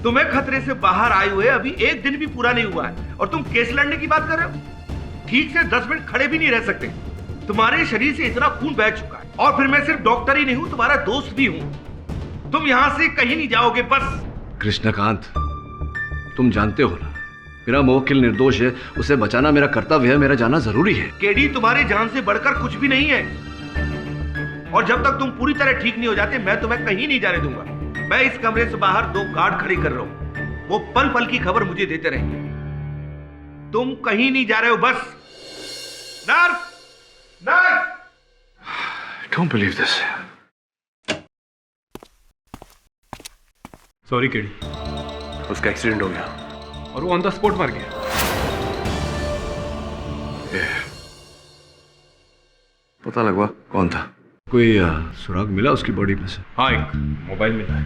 तुम्हें खतरे से बाहर आए हुए अभी 1 दिन भी पूरा नहीं हुआ है और तुम केस लड़ने की बात कर रहे हो? ठीक से 10 मिनट खड़े भी नहीं रह सकते। तुम्हारे शरीर से इतना खून बह चुका है, और फिर मैं सिर्फ डॉक्टर ही नहीं हूं, तुम्हारा दोस्त भी हूं। तुम यहां से कहीं नहीं जाओगे बस। कृष्णकांत, तुम जानते हो ना, मेरा मुवक्किल निर्दोष है, उसे बचाना मेरा कर्तव्य है, मेरा जाना जरूरी है। केडी, तुम्हारी जान से बढ़कर कुछ भी नहीं है, और जब तक तुम पूरी तरह ठीक नहीं हो जाते, मैं तुम्हें कहीं नहीं जाने दूंगा। मैं इस कमरे से बाहर 2 गार्ड खड़े कर रहा हूं, वो पल पल की खबर मुझे देते रहेंगे। तुम कहीं नहीं जा रहे हो बस। Nurse, nurse! Don't believe this. Sorry KD, उसका एक्सीडेंट हो गया और वो ऑन द स्पॉट मर गया। पता लगवा कौन था? कोई सुराग मिला उसकी बॉडी में से? हाँ, एक मोबाइल मिला है।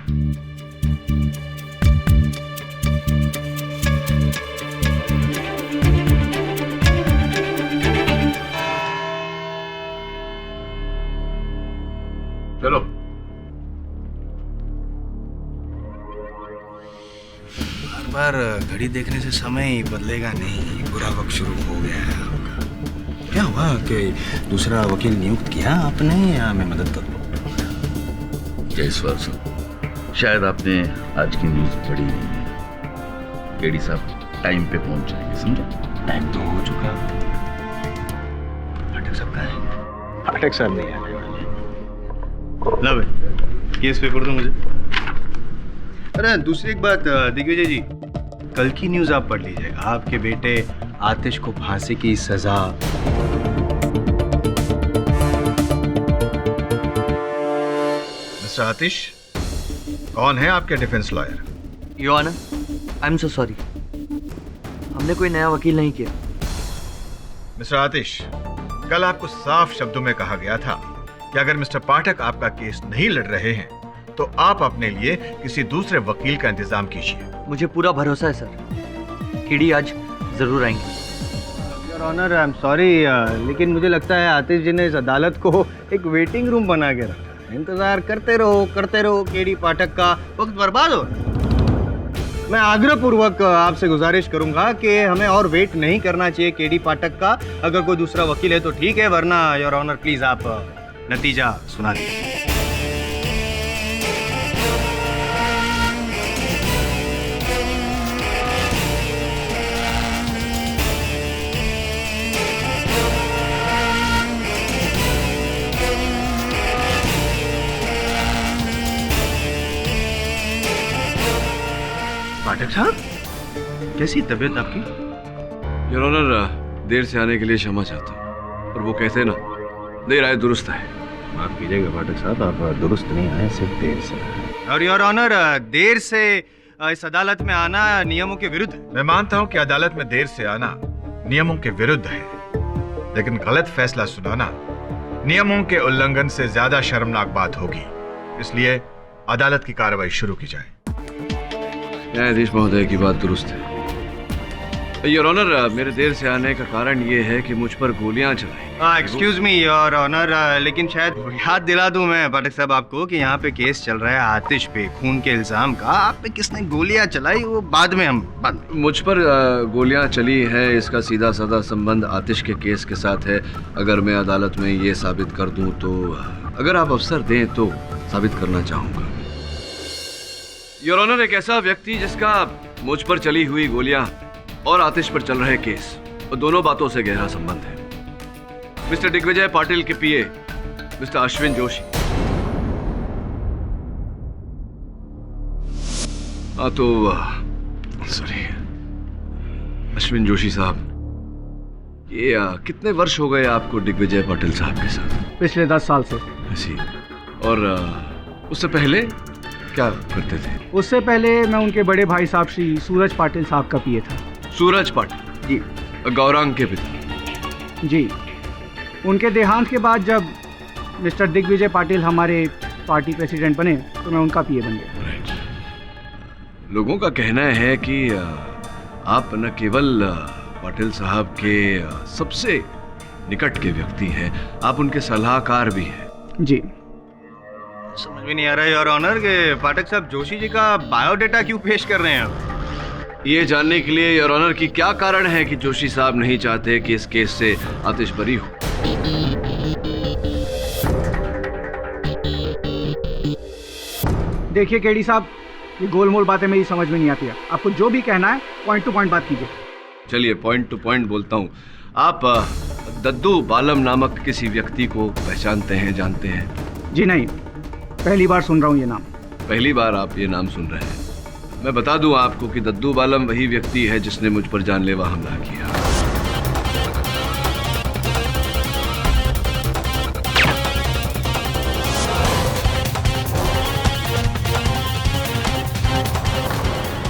बार घड़ी देखने से समय बदलेगा नहीं, बुरा वक्त शुरू हो गया है आपका। क्या हुआ कि दूसरा वकील नियुक्त किया आपने या मैं मदद करूं? जयसवाल साहब, शायद आपने आज की न्यूज़ पढ़ी नहीं है। केडी साहब टाइम पे पहुंच जाएंगे, समझे? टाइम तो हो चुका। फाटक साहब कहाँ है? फाटक साहब नहीं आने वाले। ला भाई, केस पेपर दो मुझे। अरे दूसरी एक बात दिग्विजय जी, कल की न्यूज़ आप पढ़ लीजिएगा। आपके बेटे आतिश को फांसी की सजा। मिस्टर आतिश, कौन है आपके defence lawyer? Your honour, I am so sorry, हमने कोई नया वकील नहीं किया। मिस्टर आतिश, कल आपको साफ शब्दों में कहा गया था कि अगर मिस्टर पाठक आपका केस नहीं लड़ रहे हैं तो आप अपने लिए किसी दूसरे वकील का इंतजाम कीजिए। मुझे पूरा भरोसा है सर, केडी आज जरूर आएंगे। Your honour, I am sorry, लेकिन मुझे लगता है आतिश जी ने इस अदालत को एक वेटिंग रूम बना के रखा है। इंतजार करते रहो केडी पाठक का वक्त बर्बाद हो। मैं आग्रह पूर्वक आपसे गुजारिश करूंगा कि हमें और वेट नहीं करना चाहिए केडी पाठक का। अगर कोई दूसरा वकील है तो ठीक है, वरना योर ऑनर प्लीज आप नतीजा सुना दीजिए। पाठक साहब, कैसी तबीयत आपकी? योर ऑनर, देर से आने के लिए क्षमा चाहता हूँ, और वो कहते हैं ना, देर आए दुरुस्त है। माफ कीजिएगा पाठक साहब, आप दुरुस्त नहीं आए, सिर्फ देर से। और योर ऑनर, देर से इस अदालत में आना नियमों के विरुद्ध है। मैं मानता हूं कि अदालत में देर से आना नियमों के विरुद्ध है, लेकिन गलत फैसला सुनाना नियमों के उल्लंघन से ज्यादा शर्मनाक बात होगी। इसलिए अदालत की कार्रवाई शुरू की जाए। न्यायाधीश महोदय की बात दुरुस्त है। योर ऑनर, मेरे देर से आने का कारण ये है कि मुझ पर गोलियां चलाई। एक्सक्यूज मी योर ऑनर, लेकिन शायद याद दिला दूं मैं पाठक साहब आपको कि यहाँ पे केस चल रहा है आतिश पे खून के इल्जाम का। आप पे किसने गोलियां चलाई वो बाद में मुझ पर गोलियां चली है, इसका सीधा साधा संबंध आतिश के केस के साथ है। अगर मैं अदालत में ये साबित कर दूं तो, अगर आप अवसर दें तो साबित करना चाहूंगा। योर ऑनर, एक ऐसा व्यक्ति जिसका मुझ पर चली हुई गोलियां और आतिश पर चल रहे केस, और दोनों बातों से गहरा संबंध है। मिस्टर दिग्विजय पाटिल के पीए मिस्टर अश्विन जोशी। सॉरी अश्विन जोशी साहब, ये कितने वर्ष हो गए आपको दिग्विजय पाटिल साहब के साथ? पिछले 10 साल से। ऐसी। और उससे पहले क्या करते थे? उससे पहले मैं उनके बड़े भाई साहब श्री सूरज पाटिल साहब का पीए था। सूरज पाटिल जी, गौरांग के पिता जी। उनके देहांत के बाद जब मिस्टर दिग्विजय पाटिल हमारे पार्टी प्रेसिडेंट बने तो मैं उनका पीए बन गया। लोगों का कहना है कि आप न केवल पाटिल साहब के सबसे निकट के व्यक्ति हैं, आप उनके सलाहकार भी हैं। जी। समझ में नहीं आ रहा है योर ऑनर कि पाठक साहब जोशी जी का बायोडेटा क्यों पेश कर रहे हैं आप? ये जानने के लिए योर ऑनर कि क्या कारण है कि जोशी साहब नहीं चाहते कि इस केस से आतिश बरी हो। देखिए केडी साहब, ये गोलमोल बातें मेरी समझ में नहीं आती है। आपको जो भी कहना है पॉइंट टू पॉइंट बात कीजिए। चलिए पॉइंट टू पॉइंट बोलता हूँ। आप दद्दू बालम नामक किसी व्यक्ति को पहचानते हैं, जानते हैं? जी नहीं, पहली बार सुन रहा हूँ ये नाम। पहली बार आप ये नाम सुन रहे हैं? मैं बता दूं आपको कि दद्दू बालम वही व्यक्ति है जिसने मुझ पर जानलेवा हमला किया।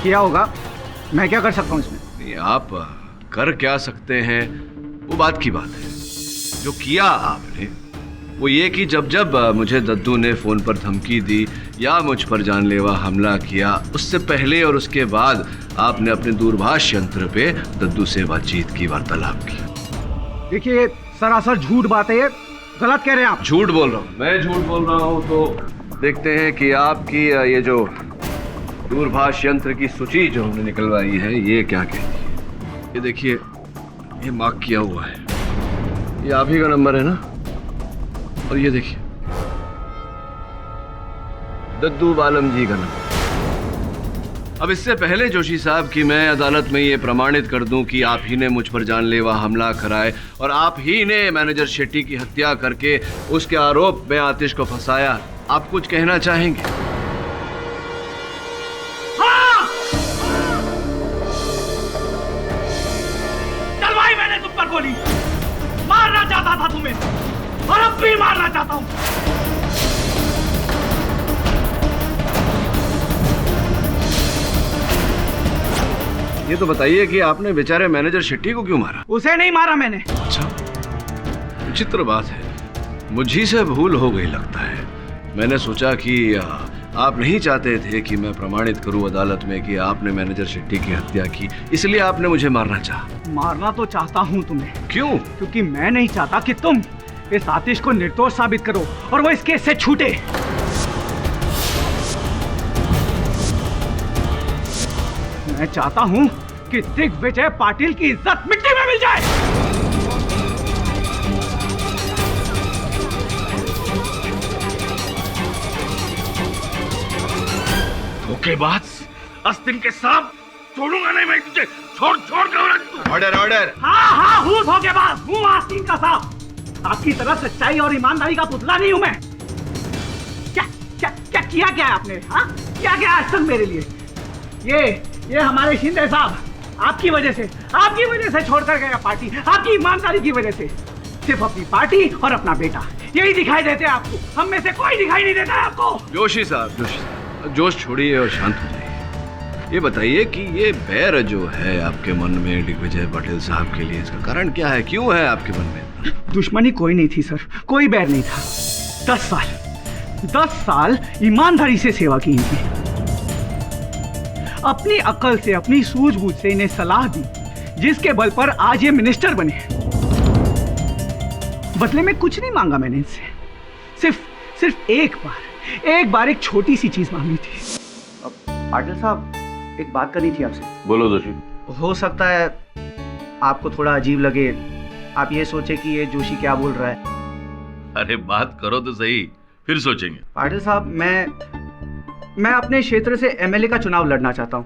किया होगा, मैं क्या कर सकता हूँ इसमें? आप कर क्या सकते हैं वो बात की बात है। जो किया आपने वो ये कि जब मुझे दद्दू ने फोन पर धमकी दी या मुझ पर जानलेवा हमला किया, उससे पहले और उसके बाद आपने अपने दूरभाष यंत्र पे दद्दू से बातचीत की, वार्तालाप की। देखिए सरासर झूठ बात है, गलत कह रहे हैं आप। झूठ बोल रहा हूँ मैं? झूठ बोल रहा हूँ तो देखते हैं कि आपकी ये जो दूरभाष यंत्र की सूची जो हमने निकलवाई है ये क्या कहती है? ये देखिए, ये मार्क किया हुआ है, ये आप ही का नंबर है ना? और ये देखिए, दद्दू बालम जी का नंबर। अब इससे पहले जोशी साहब कि मैं अदालत में ये प्रमाणित कर दूं कि आप ही ने मुझ पर जानलेवा हमला कराए और आप ही ने मैनेजर शेट्टी की हत्या करके उसके आरोप में आतिश को फंसाया, आप कुछ कहना चाहेंगे? हाँ! चलवाई मैंने तुम पर गोली, मारना चाहता था तुम्हें और अब भी मारना चाहता हूं। ये तो बताइए कि आपने बेचारे मैनेजर शेट्टी को क्यों मारा? उसे नहीं मारा मैंने। अच्छा, विचित्र बात है, मुझी से भूल हो गई लगता है। मैंने सोचा कि आप नहीं चाहते थे कि मैं प्रमाणित करूं अदालत में कि आपने मैनेजर शेट्टी की हत्या की, इसलिए आपने मुझे मारना चाहा। मारना तो चाहता हूं तुम्हें। क्यों? क्योंकि मैं नहीं चाहता कि तुम इस आतिश को निर्दोष साबित करो और वो इस केस से छूटे। मैं चाहता हूं कि दिग्विजय पाटिल की इज्जत मिट्टी में मिल जाए। धोखेबाज, अस्तिन के साथ छोड़ूंगा नहीं मैं तुझे। छोड़ छोड़ कर। Order order. हाँ हूँ धोखेबाज, हूँ आस्तीन का साथ। आपकी तरह सच्चाई और ईमानदारी का पुतला नहीं हूं मैं। क्या क्या क्या किया क्या है आपने? हाँ, क्या क्या आज तक मेरे लिए? ये हमारे शिंदे साहब आपकी वजह से छोड़कर गया पार्टी, आपकी ईमानदारी की वजह से। सिर्फ अपनी पार्टी और अपना बेटा यही दिखाई देते हैं आपको, हम में से कोई दिखाई नहीं देता है आपको। जोशी साहब, जोश छोड़िए और शांत हो जाइए। ये बताइए कि ये बैर जो है आपके मन में दिग्विजय पाटिल साहब के लिए, इसका कारण क्या है? क्यों है आपके मन में? दुश्मनी कोई नहीं थी सर, कोई बैर नहीं था। 10 साल ईमानदारी से सेवा की इनकी। अपनी अकल से, अपनी सूझबूझ से इन्हें सलाह दी, जिसके बल पर आज ये मिनिस्टर बने। बदले में कुछ नहीं मांगा मैंने इनसे, सिर्फ एक बार एक छोटी सी चीज मांगी थी। पाटिल साहब, एक बात करनी थी आपसे। बोलो जोशी। हो सकता है आपको थोड़ा अजीब लगे, आप ये सोचे कि ये जोशी क्या बोल रहा है। अरे बात करो तो सही, फिर सोचेंगे। पाटिल साहब, मैं अपने क्षेत्र से एमएलए का चुनाव लड़ना चाहता हूँ,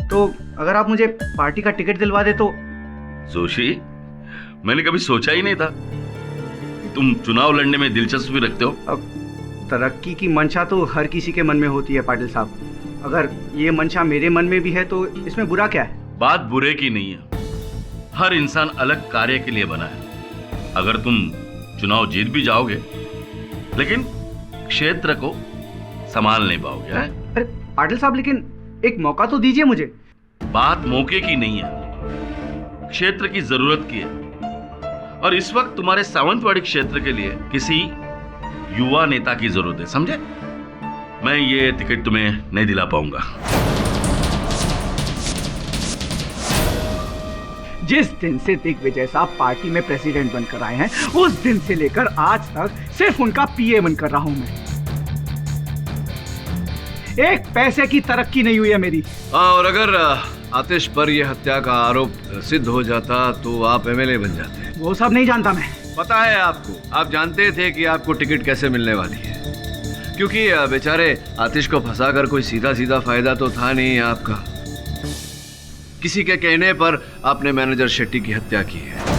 तो अगर आप मुझे पार्टी का टिकट दिलवा दे तो। जोशी, मैंने कभी सोचा ही नहीं था कि तुम चुनाव लड़ने में दिलचस्पी रखते हो। अब तरक्की की मंशा तो हर किसी के मन में होती है पाटिल साहब, अगर ये मंशा मेरे मन में भी है तो इसमें बुरा क्या है? बात बुरे की नहीं है, हर इंसान अलग कार्य के लिए बना है। अगर तुम चुनाव जीत भी जाओगे लेकिन क्षेत्र को संभाल नहीं पाओगे। अरे पाटिल साहब, लेकिन एक मौका तो दीजिए मुझे। बात मौके की नहीं है, क्षेत्र की जरूरत की है। और इस वक्त तुम्हारे सावंतवाड़ी क्षेत्र के लिए किसी युवा नेता की जरूरत है, समझे? मैं ये टिकट तुम्हें नहीं दिला पाऊंगा। जिस दिन से दिग्विजय साहब पार्टी में प्रेसिडेंट बनकर आए हैं, उस दिन से लेकर आज तक सिर्फ उनका पीए बनकर रहा हूं मैं। एक पैसे की तरक्की नहीं हुई है मेरी। और अगर आतिश पर यह हत्या का आरोप सिद्ध हो जाता तो आप एमएलए बन जाते। वो सब नहीं जानता मैं। पता है आपको, आप जानते थे कि आपको टिकट कैसे मिलने वाली है, क्योंकि बेचारे आतिश को फंसाकर कोई सीधा फायदा तो था नहीं आपका। किसी के कहने पर आपने मैनेजर शेट्टी की हत्या की है।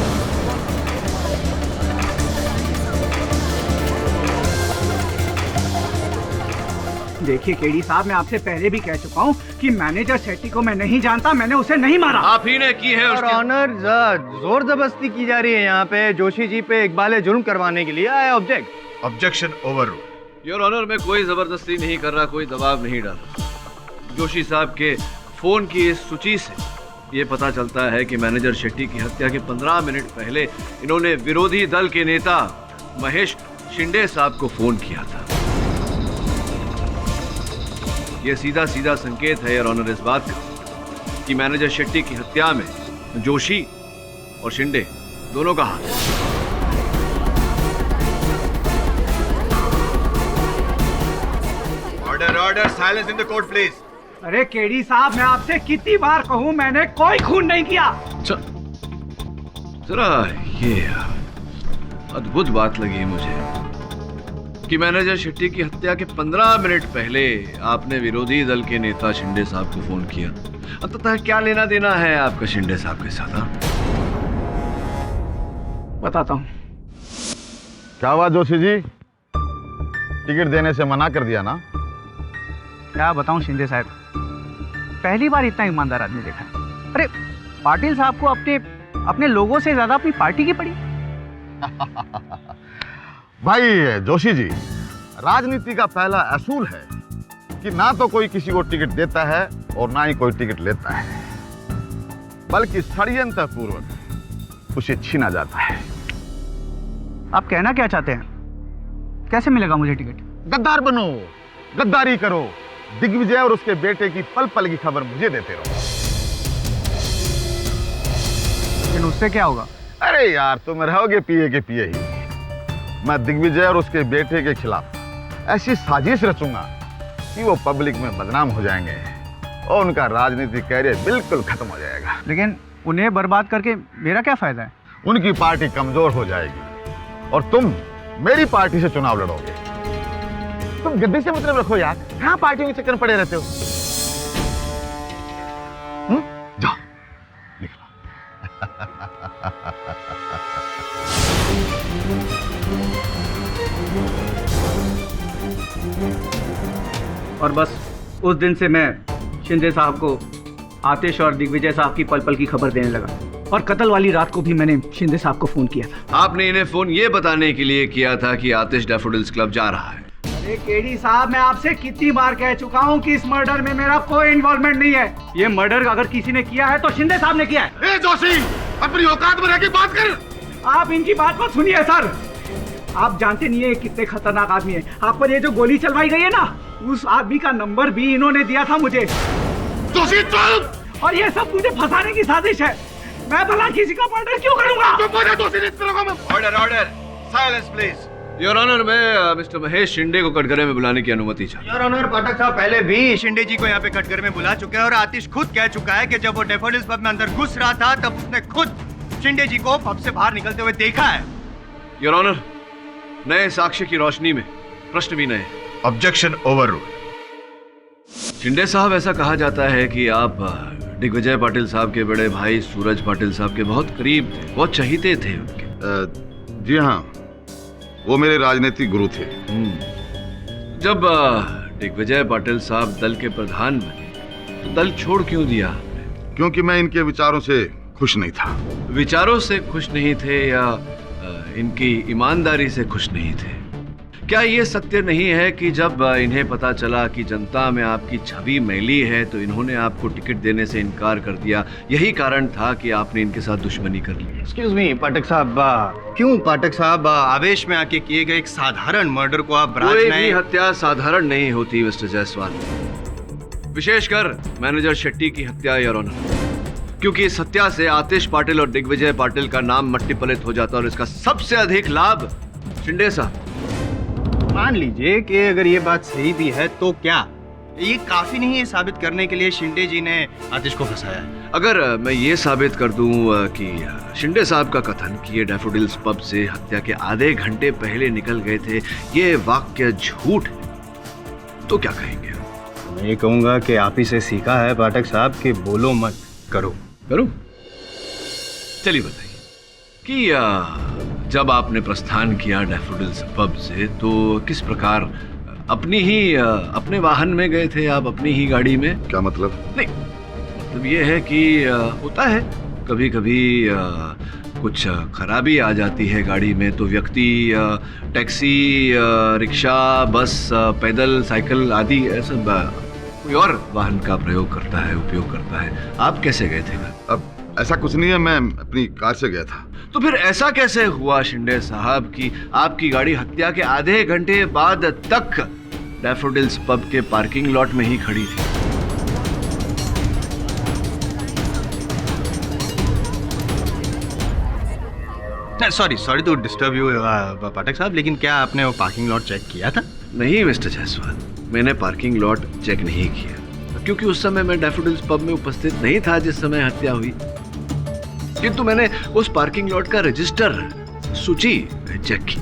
देखिए केडी साहब, मैं आपसे पहले भी कह चुका हूं कि मैनेजर शेट्टी को मैं नहीं जानता, मैंने उसे नहीं मारा। आप ही ने की है। और ऑनर, जोर जबरदस्ती की जा रही है यहाँ पे जोशी जी पे इकबाल जुर्म करवाने के लिए। I object. Objection overruled. Your honour, मैं कोई जबरदस्ती नहीं कर रहा, कोई दबाव नहीं डाला। जोशी साहब के फोन की इस सूची से ये पता चलता है कि मैनेजर शेट्टी की हत्या के 15 मिनट पहले इन्होंने विरोधी दल के नेता महेश शिंदे साहब को फोन किया था। ये सीधा संकेत है योर ऑनर इस बात का कि मैनेजर शेट्टी की हत्या में जोशी और शिंदे दोनों का हाथ है। Order order silence in the court please. अरे केडी साहब, मैं आपसे कितनी बार कहूं, मैंने कोई खून नहीं किया। जरा ये अद्भुत बात लगी मुझे कि मैनेजर शेट्टी की हत्या के 15 मिनट पहले आपने विरोधी दल के नेता शिंदे साहब को फोन किया। अंततः क्या लेना देना है आपका शिंदे साहब के साथ? बताता हूँ। क्या हुआ जोशी जी, टिकट देने से मना कर दिया ना? क्या बताऊं शिंदे साहब, पहली बार इतना ईमानदार आदमी देखा है। अरे पाटिल साहब को अपने लोगों से ज्यादा अपनी पार्टी की पड़ी। भाई जोशी जी, राजनीति का पहला असूल है कि ना तो कोई किसी को टिकट देता है और ना ही कोई टिकट लेता है, बल्कि षड्यंत्र पूर्वक उसे छीना जाता है। आप कहना क्या चाहते हैं? कैसे मिलेगा मुझे टिकट? गद्दार बनो, गद्दारी करो, दिग्विजय और उसके बेटे की पल पल की खबर मुझे देते रहो। लेकिन उससे क्या होगा? अरे यार, तुम रहोगे पिए के पिए ही। मैं दिग्विजय और उसके बेटे के खिलाफ ऐसी साजिश रचूंगा कि वो पब्लिक में बदनाम हो जाएंगे और उनका राजनीतिक कैरियर बिल्कुल खत्म हो जाएगा। लेकिन उन्हें बर्बाद करके मेरा क्या फायदा है? उनकी पार्टी कमजोर हो जाएगी और तुम मेरी पार्टी से चुनाव लड़ोगे। तुम गद्दी से मतलब रखो यार, कहाँ पार्टियों के चक्कर में पड़े रहते हो? जाओ और बस उस दिन से मैं शिंदे साहब को आतिश और दिग्विजय साहब की पल पल की खबर देने लगा। और कत्ल वाली रात को भी मैंने शिंदे साहब को फोन किया था। आपने इन्हें फोन ये बताने के लिए किया था कि आतिश डैफोडिल्स क्लब जा रहा है। अरे केडी साहब, मैं आपसे कितनी बार कह चुका हूँ कि इस मर्डर में मेरा कोई इन्वॉल्वमेंट नहीं है। ये मर्डर अगर किसी ने किया है तो शिंदे साहब ने किया है। ए जोशी, अपनी औकात में रह के बात कर। आप इनकी बात मत सुनिए सर। आप जानते नहीं है कितने खतरनाक आदमी है। आप पर ये जो गोली चलवाई गई है ना, उस आदमी का नंबर भी इन्होंने दिया था मुझे। जोशी चुप! और ये सब मुझे फंसाने की साजिश है। मैं भला किसी का मर्डर क्यों करूंगा? Order order silence please. Your honour, मैं मिस्टर महेश शिंदे को कटघरे में बुलाने की अनुमति चाहता हूं। योर ऑनर, पाठक साहब पहले भी शिंदे जी को यहाँ पे कटघरे में बुला चुके हैं और आतिश खुद कह चुका है कि जब वो डैफोडिल्स पब में अंदर घुस रहा था तब उसने खुद शिंदे जी को पब से बाहर निकलते हुए देखा है। योर ऑनर, नए साक्ष्य की रोशनी में प्रश्न भी नए। Objection overruled. शिंदे साहब, ऐसा कहा जाता है कि आप दिग्विजय पाटिल साहब के बड़े भाई सूरज पाटिल साहब के बहुत करीब थे, बहुत चहीते थे उनके। जी हाँ, वो मेरे राजनीतिक गुरु थे। जब दिग्विजय पाटिल साहब दल के प्रधान बने तो दल छोड़ क्यों दिया? क्योंकि मैं इनके विचारों से खुश नहीं था। विचारों से खुश नहीं थे या इनकी ईमानदारी से खुश नहीं थे? क्या ये सत्य नहीं है कि जब इन्हें पता चला कि जनता में आपकी छवि मैली है तो इन्होंने आपको टिकट देने से इनकार कर दिया? यही कारण था कि आपने इनके साथ दुश्मनी कर ली। एक्सक्यूज मी पाठक साहब, क्यों पाठक साहब आवेश में आके किए गए एक साधारण मर्डर को आप कोई भी हत्या साधारण नहीं होती मिस्टर जायसवाल, विशेषकर मैनेजर शेट्टी की हत्या, योर ऑनर। क्योंकि इस हत्या से आतिश पाटिल और दिग्विजय पाटिल का नाम मट्टी पलित हो जाता और इसका सबसे अधिक लाभ शिंदे साहब। मान लीजिए कि अगर ये बात सही भी है तो क्या ये काफी नहीं है साबित करने के लिए शिंदे जी ने आतिश को फंसाया है? अगर मैं ये साबित कर दूं कि शिंदे साहब का कथन कि ये डैफोडिल्स पब से हत्या के आधे घंटे पहले निकल गए थे, ये वाक्य झूठ है, तो क्या कहेंगे? मैं ये कहूंगा कि आप ही से सीखा है पाठक साहब कि बोलो मत करो। करूं? चलिए बताइए कि जब आपने प्रस्थान किया डैफोडिल्स पब से तो किस प्रकार अपने वाहन में गए थे आप, अपनी ही गाड़ी में? क्या मतलब? नहीं, मतलब ये है कि होता है कभी कभी कुछ खराबी आ जाती है गाड़ी में तो व्यक्ति टैक्सी, रिक्शा, बस, पैदल, साइकिल आदि ऐसा कोई और वाहन का प्रयोग करता है, उपयोग करता है। आप कैसे गए थे? अब ऐसा कुछ नहीं है, मैं अपनी कार से गया था। तो फिर ऐसा कैसे हुआ शिंदे साहब कि आपकी गाड़ी हत्या के आधे घंटे बाद तक डैफोडिल्स पब के पार्किंग लॉट में ही खड़ी थी? सॉरी टू डिस्टर्ब यू पाठक साहब, लेकिन क्या आपने वो पार्किंग लॉट चेक किया था? नहीं मिस्टर जायसवाल, मैंने पार्किंग लॉट चेक नहीं किया, क्योंकि उस समय मैं डैफोडिल्स पब में उपस्थित नहीं था जिस समय हत्या हुई। किंतु मैंने उस पार्किंग लॉट का रजिस्टर सूची चेक की,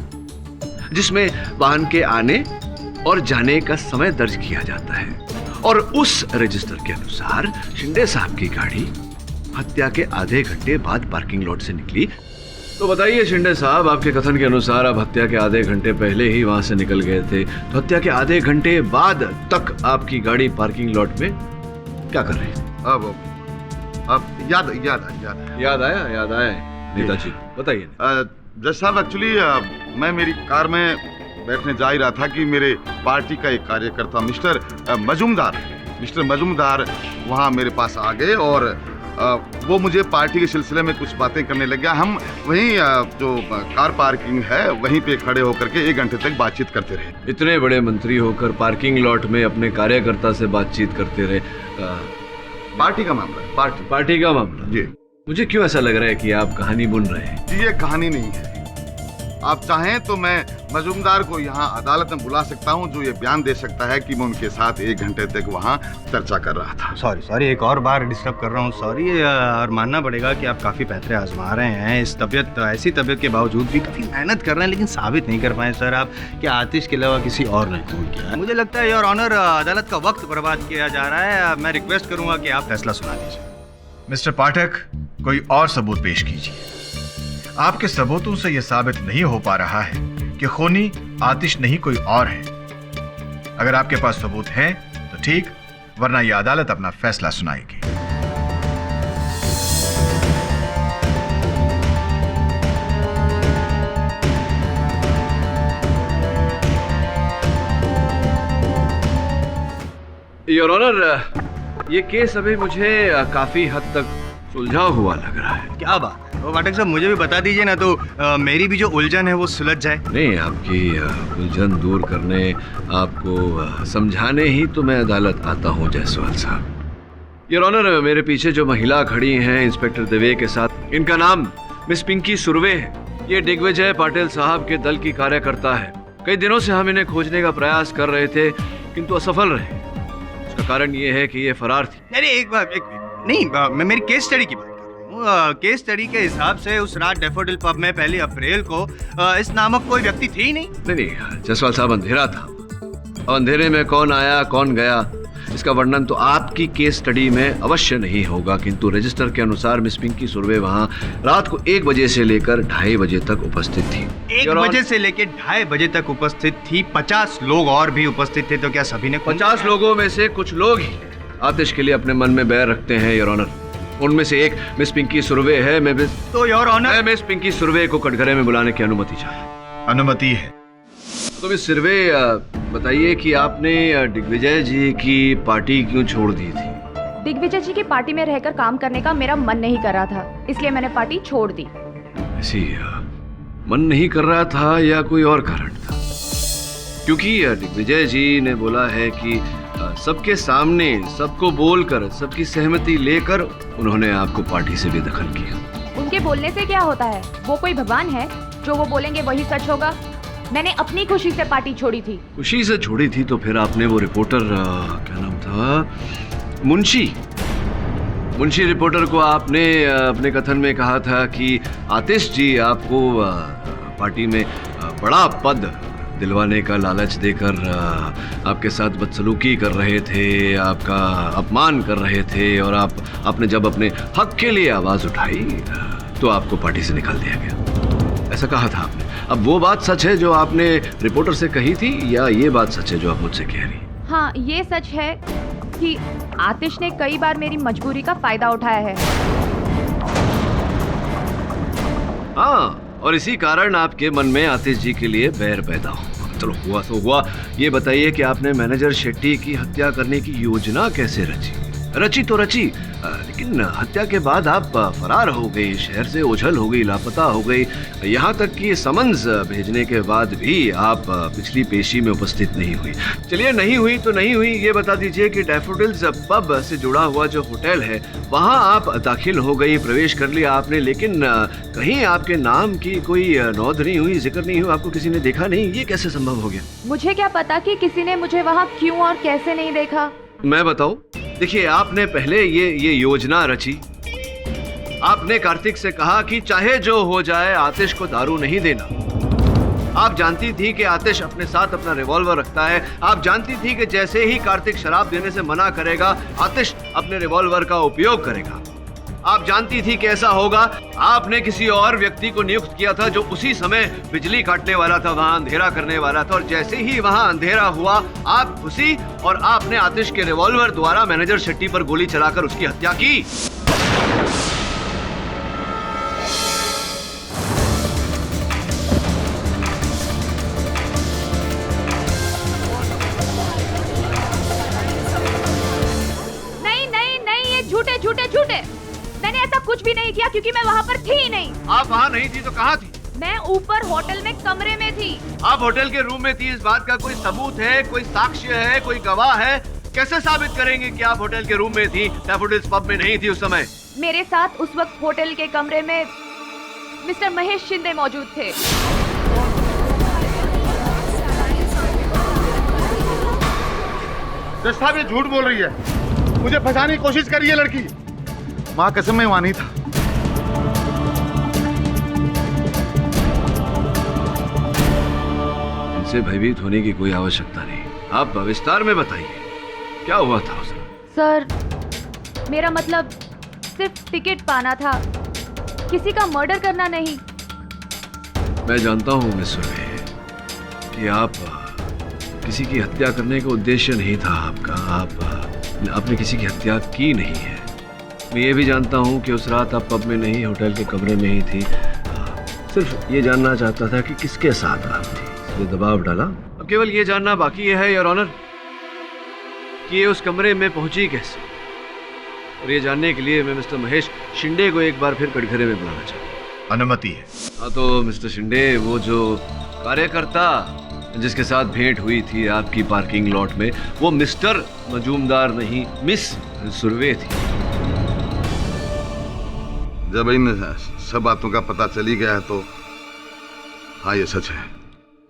जिसमें वाहन के आने और जाने का समय दर्ज किया जाता है, और उस रजिस्टर के अनुसार शिंदे साहब की गाड़ी हत्या के आधे घंटे बाद पार्किंग लॉट से निकली। तो बताइए शिंदे साहब, आपके कथन के अनुसार आप हत्या के आधे घंटे पहले ही वहां से निकल गए थे, तो हत्या के आधे घंटे बाद तक आपकी गाड़ी पार्किंग लॉट में क्या कर रही थी? अब याद आया नेताजी बताइए। जज साहब, एक्चुअली मैं मेरी कार में बैठने जा ही रहा था कि मेरे पार्टी का एक कार्यकर्ता मिस्टर मजूमदार वहाँ मेरे पास आ गए, और वो मुझे पार्टी के सिलसिले में कुछ बातें करने लग गया। हम वहीं जो कार पार्किंग है वहीं पे खड़े होकर के 1 घंटे तक बातचीत करते रहे। इतने बड़े मंत्री होकर पार्किंग लॉट में अपने कार्यकर्ता से बातचीत करते रहे? पार्टी का मामला, पार्टी का मामला जी। मुझे क्यों ऐसा लग रहा है कि आप कहानी बुन रहे हैं? जी, ये कहानी नहीं है। आप चाहें तो मैं मजूमदार को यहाँ अदालत में बुला सकता हूँ, जो ये बयान दे सकता है कि मैं उनके साथ 1 घंटे तक वहाँ चर्चा कर रहा था। सॉरी, एक और बार डिस्टर्ब कर रहा हूँ, सॉरी। और मानना पड़ेगा कि आप काफ़ी पैतरे आजमा रहे हैं। इस ऐसी तबीयत के बावजूद भी काफ़ी मेहनत कर रहे हैं, लेकिन साबित नहीं कर पाए सर आप कि आतिश के अलावा किसी और ने खून किया। मुझे लगता है योर ऑनर, अदालत का वक्त बर्बाद किया जा रहा है। मैं रिक्वेस्ट करूँगा कि आप फैसला सुना दीजिए। मिस्टर पाठक, कोई और सबूत पेश कीजिए। आपके सबूतों से यह साबित नहीं हो पा रहा है कि खूनी आतिश नहीं कोई और है। अगर आपके पास सबूत हैं तो ठीक, वरना यह अदालत अपना फैसला सुनाएगी। योर ऑनर, ये केस अभी मुझे काफी हद तक सुलझा हुआ लग रहा है। क्या बात है, वो पाठक साहब मुझे भी बता दीजिए ना, तो मेरी भी जो उलझन है वो सुलझ जाए। नहीं, आपकी उलझन दूर करने, आपको समझाने ही तो मैं अदालत आता हूँ जायसवाल साहब। योर ऑनर, मेरे पीछे जो महिला खड़ी हैं इंस्पेक्टर देवे के साथ, इनका नाम मिस पिंकी सुर्वे है। ये दिग्विजय पाटिल साहब के दल की कार्यकर्ता है। कई दिनों से हम इन्हें खोजने का प्रयास कर रहे थे, किंतु असफल रहे। उसका कारण ये है कि ये फरार थी। अरे एक नहीं, मैं मेरी केस स्टडी की बात कर रहा हूँ। केस स्टडी के हिसाब से उस रात डैफोडिल पब में 1 अप्रैल को इस नामक कोई व्यक्ति थी ही नहीं। नहीं, जायसवाल साहब, अंधेरा था। अब अंधेरे में कौन आया कौन गया, इसका वर्णन तो आपकी केस स्टडी में अवश्य नहीं होगा, किंतु रजिस्टर के अनुसार मिस पिंकी सुर्वे वहाँ रात को 1 बजे से लेकर 2:30 बजे तक उपस्थित थी। 1 बजे से लेकर 2:30 बजे तक उपस्थित थी। 50 लोग और भी उपस्थित थे, तो क्या सभी ने? 50 लोगों में से कुछ लोग ही आतिश के लिए अपने मन में बैर रखते हैं योर ऑनर। उनमें से एक मिस पिंकी सुर्वे है। मैं मिस पिंकी सुर्वे को कटघरे में बुलाने की अनुमति चाहता। अनुमति है। तो मिस सुर्वे, बताइए कि आपने दिग्विजय जी की पार्टी क्यों छोड़ दी थी? दिग्विजय जी की पार्टी में रहकर काम करने का मेरा मन नहीं कर रहा था, इसलिए मैंने पार्टी छोड़ दी। ऐसी मन नहीं कर रहा था या कोई और कारण था? क्योंकि दिग्विजय जी ने बोला है कि सबके सामने सबको बोलकर, सबकी सहमति लेकर उन्होंने आपको पार्टी से बेदखल किया। उनके बोलने से क्या होता है? वो कोई भगवान है? जो वो बोलेंगे वही सच होगा। मैंने अपनी खुशी से पार्टी छोड़ी थी। खुशी से छोड़ी थी तो फिर आपने वो रिपोर्टर, क्या नाम था, मुंशी रिपोर्टर को आपने अपने कथन में कहा था कि आतिश जी आपको पार्टी में बड़ा पद दिलवाने का लालच देकर आपके साथ बदसलूकी कर रहे थे, आपका अपमान कर रहे थे, और आपने जब अपने हक के लिए आवाज उठाई तो आपको पार्टी से निकाल दिया गया। ऐसा कहा था आपने। अब वो बात सच है जो आपने रिपोर्टर से कही थी, या ये बात सच है जो आप मुझसे कह रही? हाँ, ये सच है कि आतिश ने कई बार मेरी मजबूरी का फायदा उठाया है। हाँ, और इसी कारण आपके मन में आतिश जी के लिए बैर पैदा हो। चलो, हुआ तो हुआ। ये बताइए कि आपने मैनेजर शेट्टी की हत्या करने की योजना कैसे रची? रची तो रची, लेकिन हत्या के बाद आप फरार हो गई, शहर से ओझल हो गई, लापता हो गई, यहाँ तक कि समन्स भेजने के बाद भी आप पिछली पेशी में उपस्थित नहीं हुई। चलिए नहीं हुई तो नहीं हुई, ये बता दीजिए कि डैफोडिल्स पब से जुड़ा हुआ जो होटल है वहाँ आप दाखिल हो गई, प्रवेश कर लिया आपने, लेकिन कहीं आपके नाम की कोई नोंद नहीं हुई, जिक्र नहीं हुआ, आपको किसी ने देखा नहीं, ये कैसे संभव हो गया? मुझे क्या पता कि किसी ने मुझे वहाँ क्यों और कैसे नहीं देखा। मैं बताऊं? देखिए, आपने पहले ये योजना रची। आपने कार्तिक से कहा कि चाहे जो हो जाए आतिश को दारू नहीं देना। आप जानती थी कि आतिश अपने साथ अपना रिवॉल्वर रखता है। आप जानती थी कि जैसे ही कार्तिक शराब देने से मना करेगा, आतिश अपने रिवॉल्वर का उपयोग करेगा। आप जानती थी कि ऐसा होगा। आपने किसी और व्यक्ति को नियुक्त किया था जो उसी समय बिजली काटने वाला था, वहां अंधेरा करने वाला था, और जैसे ही वहां अंधेरा हुआ आप घुसी और आपने आतिश के रिवॉल्वर द्वारा मैनेजर शेट्टी पर गोली चलाकर उसकी हत्या की। नहीं नहीं नहीं, ये झूठे झूठे झूठे। मैंने ऐसा कुछ भी नहीं किया क्योंकि मैं वहाँ पर थी ही नहीं। आप वहाँ नहीं थी तो कहाँ थी? मैं ऊपर होटल में कमरे में थी। आप होटल के रूम में थी, इस बात का कोई सबूत है, कोई साक्ष्य है, कोई गवाह है? कैसे साबित करेंगे कि आप होटल के रूम में थी, डैफोडिल्स पब में नहीं थी उस समय? मेरे साथ उस वक्त होटल के कमरे में मिस्टर महेश शिंदे मौजूद थे। जज साहब, ये झूठ बोल रही है, मुझे फंसाने की कोशिश कर रही है लड़की। माँ कसम, मैं वहां नहीं था। इनसे भयभीत होने की कोई आवश्यकता नहीं, आप विस्तार में बताइए क्या हुआ था उसे? सर, मेरा मतलब सिर्फ टिकट पाना था, किसी का मर्डर करना नहीं। मैं जानता हूँ मिस सुर्वे कि आप किसी की हत्या करने का उद्देश्य नहीं था आपका, आपने किसी की हत्या की नहीं है। मैं ये भी जानता हूँ कि उस रात आप पब में नहीं, होटल के कमरे में ही थी। सिर्फ ये जानना चाहता था कि किसके साथ आप थी, इसलिए दबाव डाला। अब केवल ये जानना बाकी है योर ऑनर कि ये उस कमरे में पहुंची कैसे, और ये जानने के लिए मैं मिस्टर महेश शिंदे को एक बार फिर कटघरे में बुलाना चाहता हूँ। अनुमति है। हाँ तो मिस्टर शिंदे, वो जो कार्यकर्ता जिसके साथ भेंट हुई थी आपकी पार्किंग लॉट में, वो मिस्टर मजूमदार नहीं, मिस सुर्वे थी। जब इन सब बातों का पता चली गया है तो हाँ, ये सच है।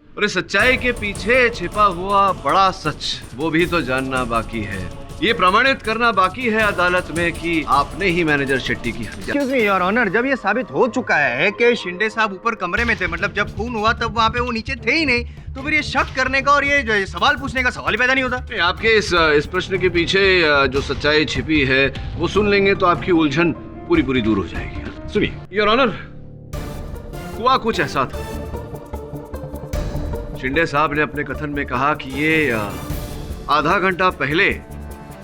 और इस सच्चाई के पीछे छिपा हुआ बड़ा सच, वो भी तो जानना बाकी है। ये प्रमाणित करना बाकी है अदालत में कि आपने ही मैनेजर शेट्टी की हत्या। एक्सक्यूज मी योर ऑनर, जब ये साबित हो चुका है कि शिंदे साहब ऊपर कमरे में थे, मतलब जब खून हुआ तब वहाँ पे वो नीचे थे ही नहीं, तो फिर ये शक करने का और ये सवाल पूछने का सवाल ही पैदा नहीं होता। आपके इस प्रश्न के पीछे जो सच्चाई छिपी है वो सुन लेंगे तो आपकी उलझन पूरी दूर हो जाएगी। सुनिए योर ऑनर, हुआ कुछ ऐसा था। शिंदे साहब ने अपने कथन में कहा कि ये आधा घंटा पहले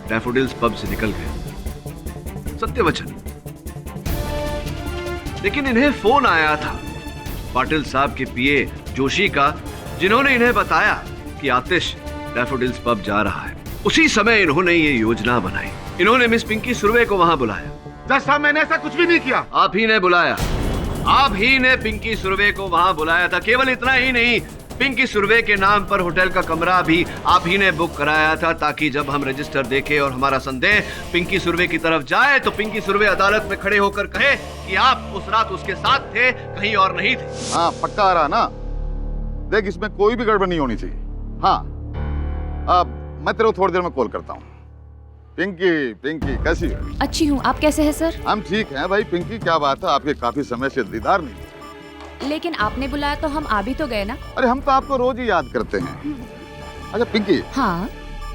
डैफोडिल्स पब से निकल गए, सत्य वचन। लेकिन इन्हें फोन आया था पाटिल साहब के पीए जोशी का, जिन्होंने इन्हें बताया कि आतिश डैफोडिल्स पब जा रहा है। उसी समय इन्होंने ये योजना बनाई। इन्होंने मिस पिंकी सुर्वे को वहां बुलाया। जज साहब, मैंने ऐसा कुछ भी नहीं किया। आप ही ने बुलाया, आप ही ने पिंकी सुर्वे को वहां बुलाया था। केवल इतना ही नहीं, पिंकी सुर्वे के नाम पर होटल का कमरा भी आप ही ने बुक कराया था, ताकि जब हम रजिस्टर देखें और हमारा संदेह पिंकी सुर्वे की तरफ जाए तो पिंकी सुर्वे अदालत में खड़े होकर कहे कि आप उस रात उसके साथ थे, कहीं और नहीं थे। हाँ, पक्का आ रहा ना। देख, इसमें कोई भी गड़बड़ नहीं होनी चाहिए। हाँ, अब मैं तेरे को थोड़ी देर में कॉल करता हूँ। पिंकी कैसी है? अच्छी हूँ, आप कैसे हैं सर? हम ठीक हैं भाई। पिंकी, क्या बात है, आपके काफी समय से दीदार नहीं। लेकिन आपने बुलाया तो हम आ भी तो गए ना। अरे हम तो आपको रोज ही याद करते हैं। अच्छा पिंकी, हाँ,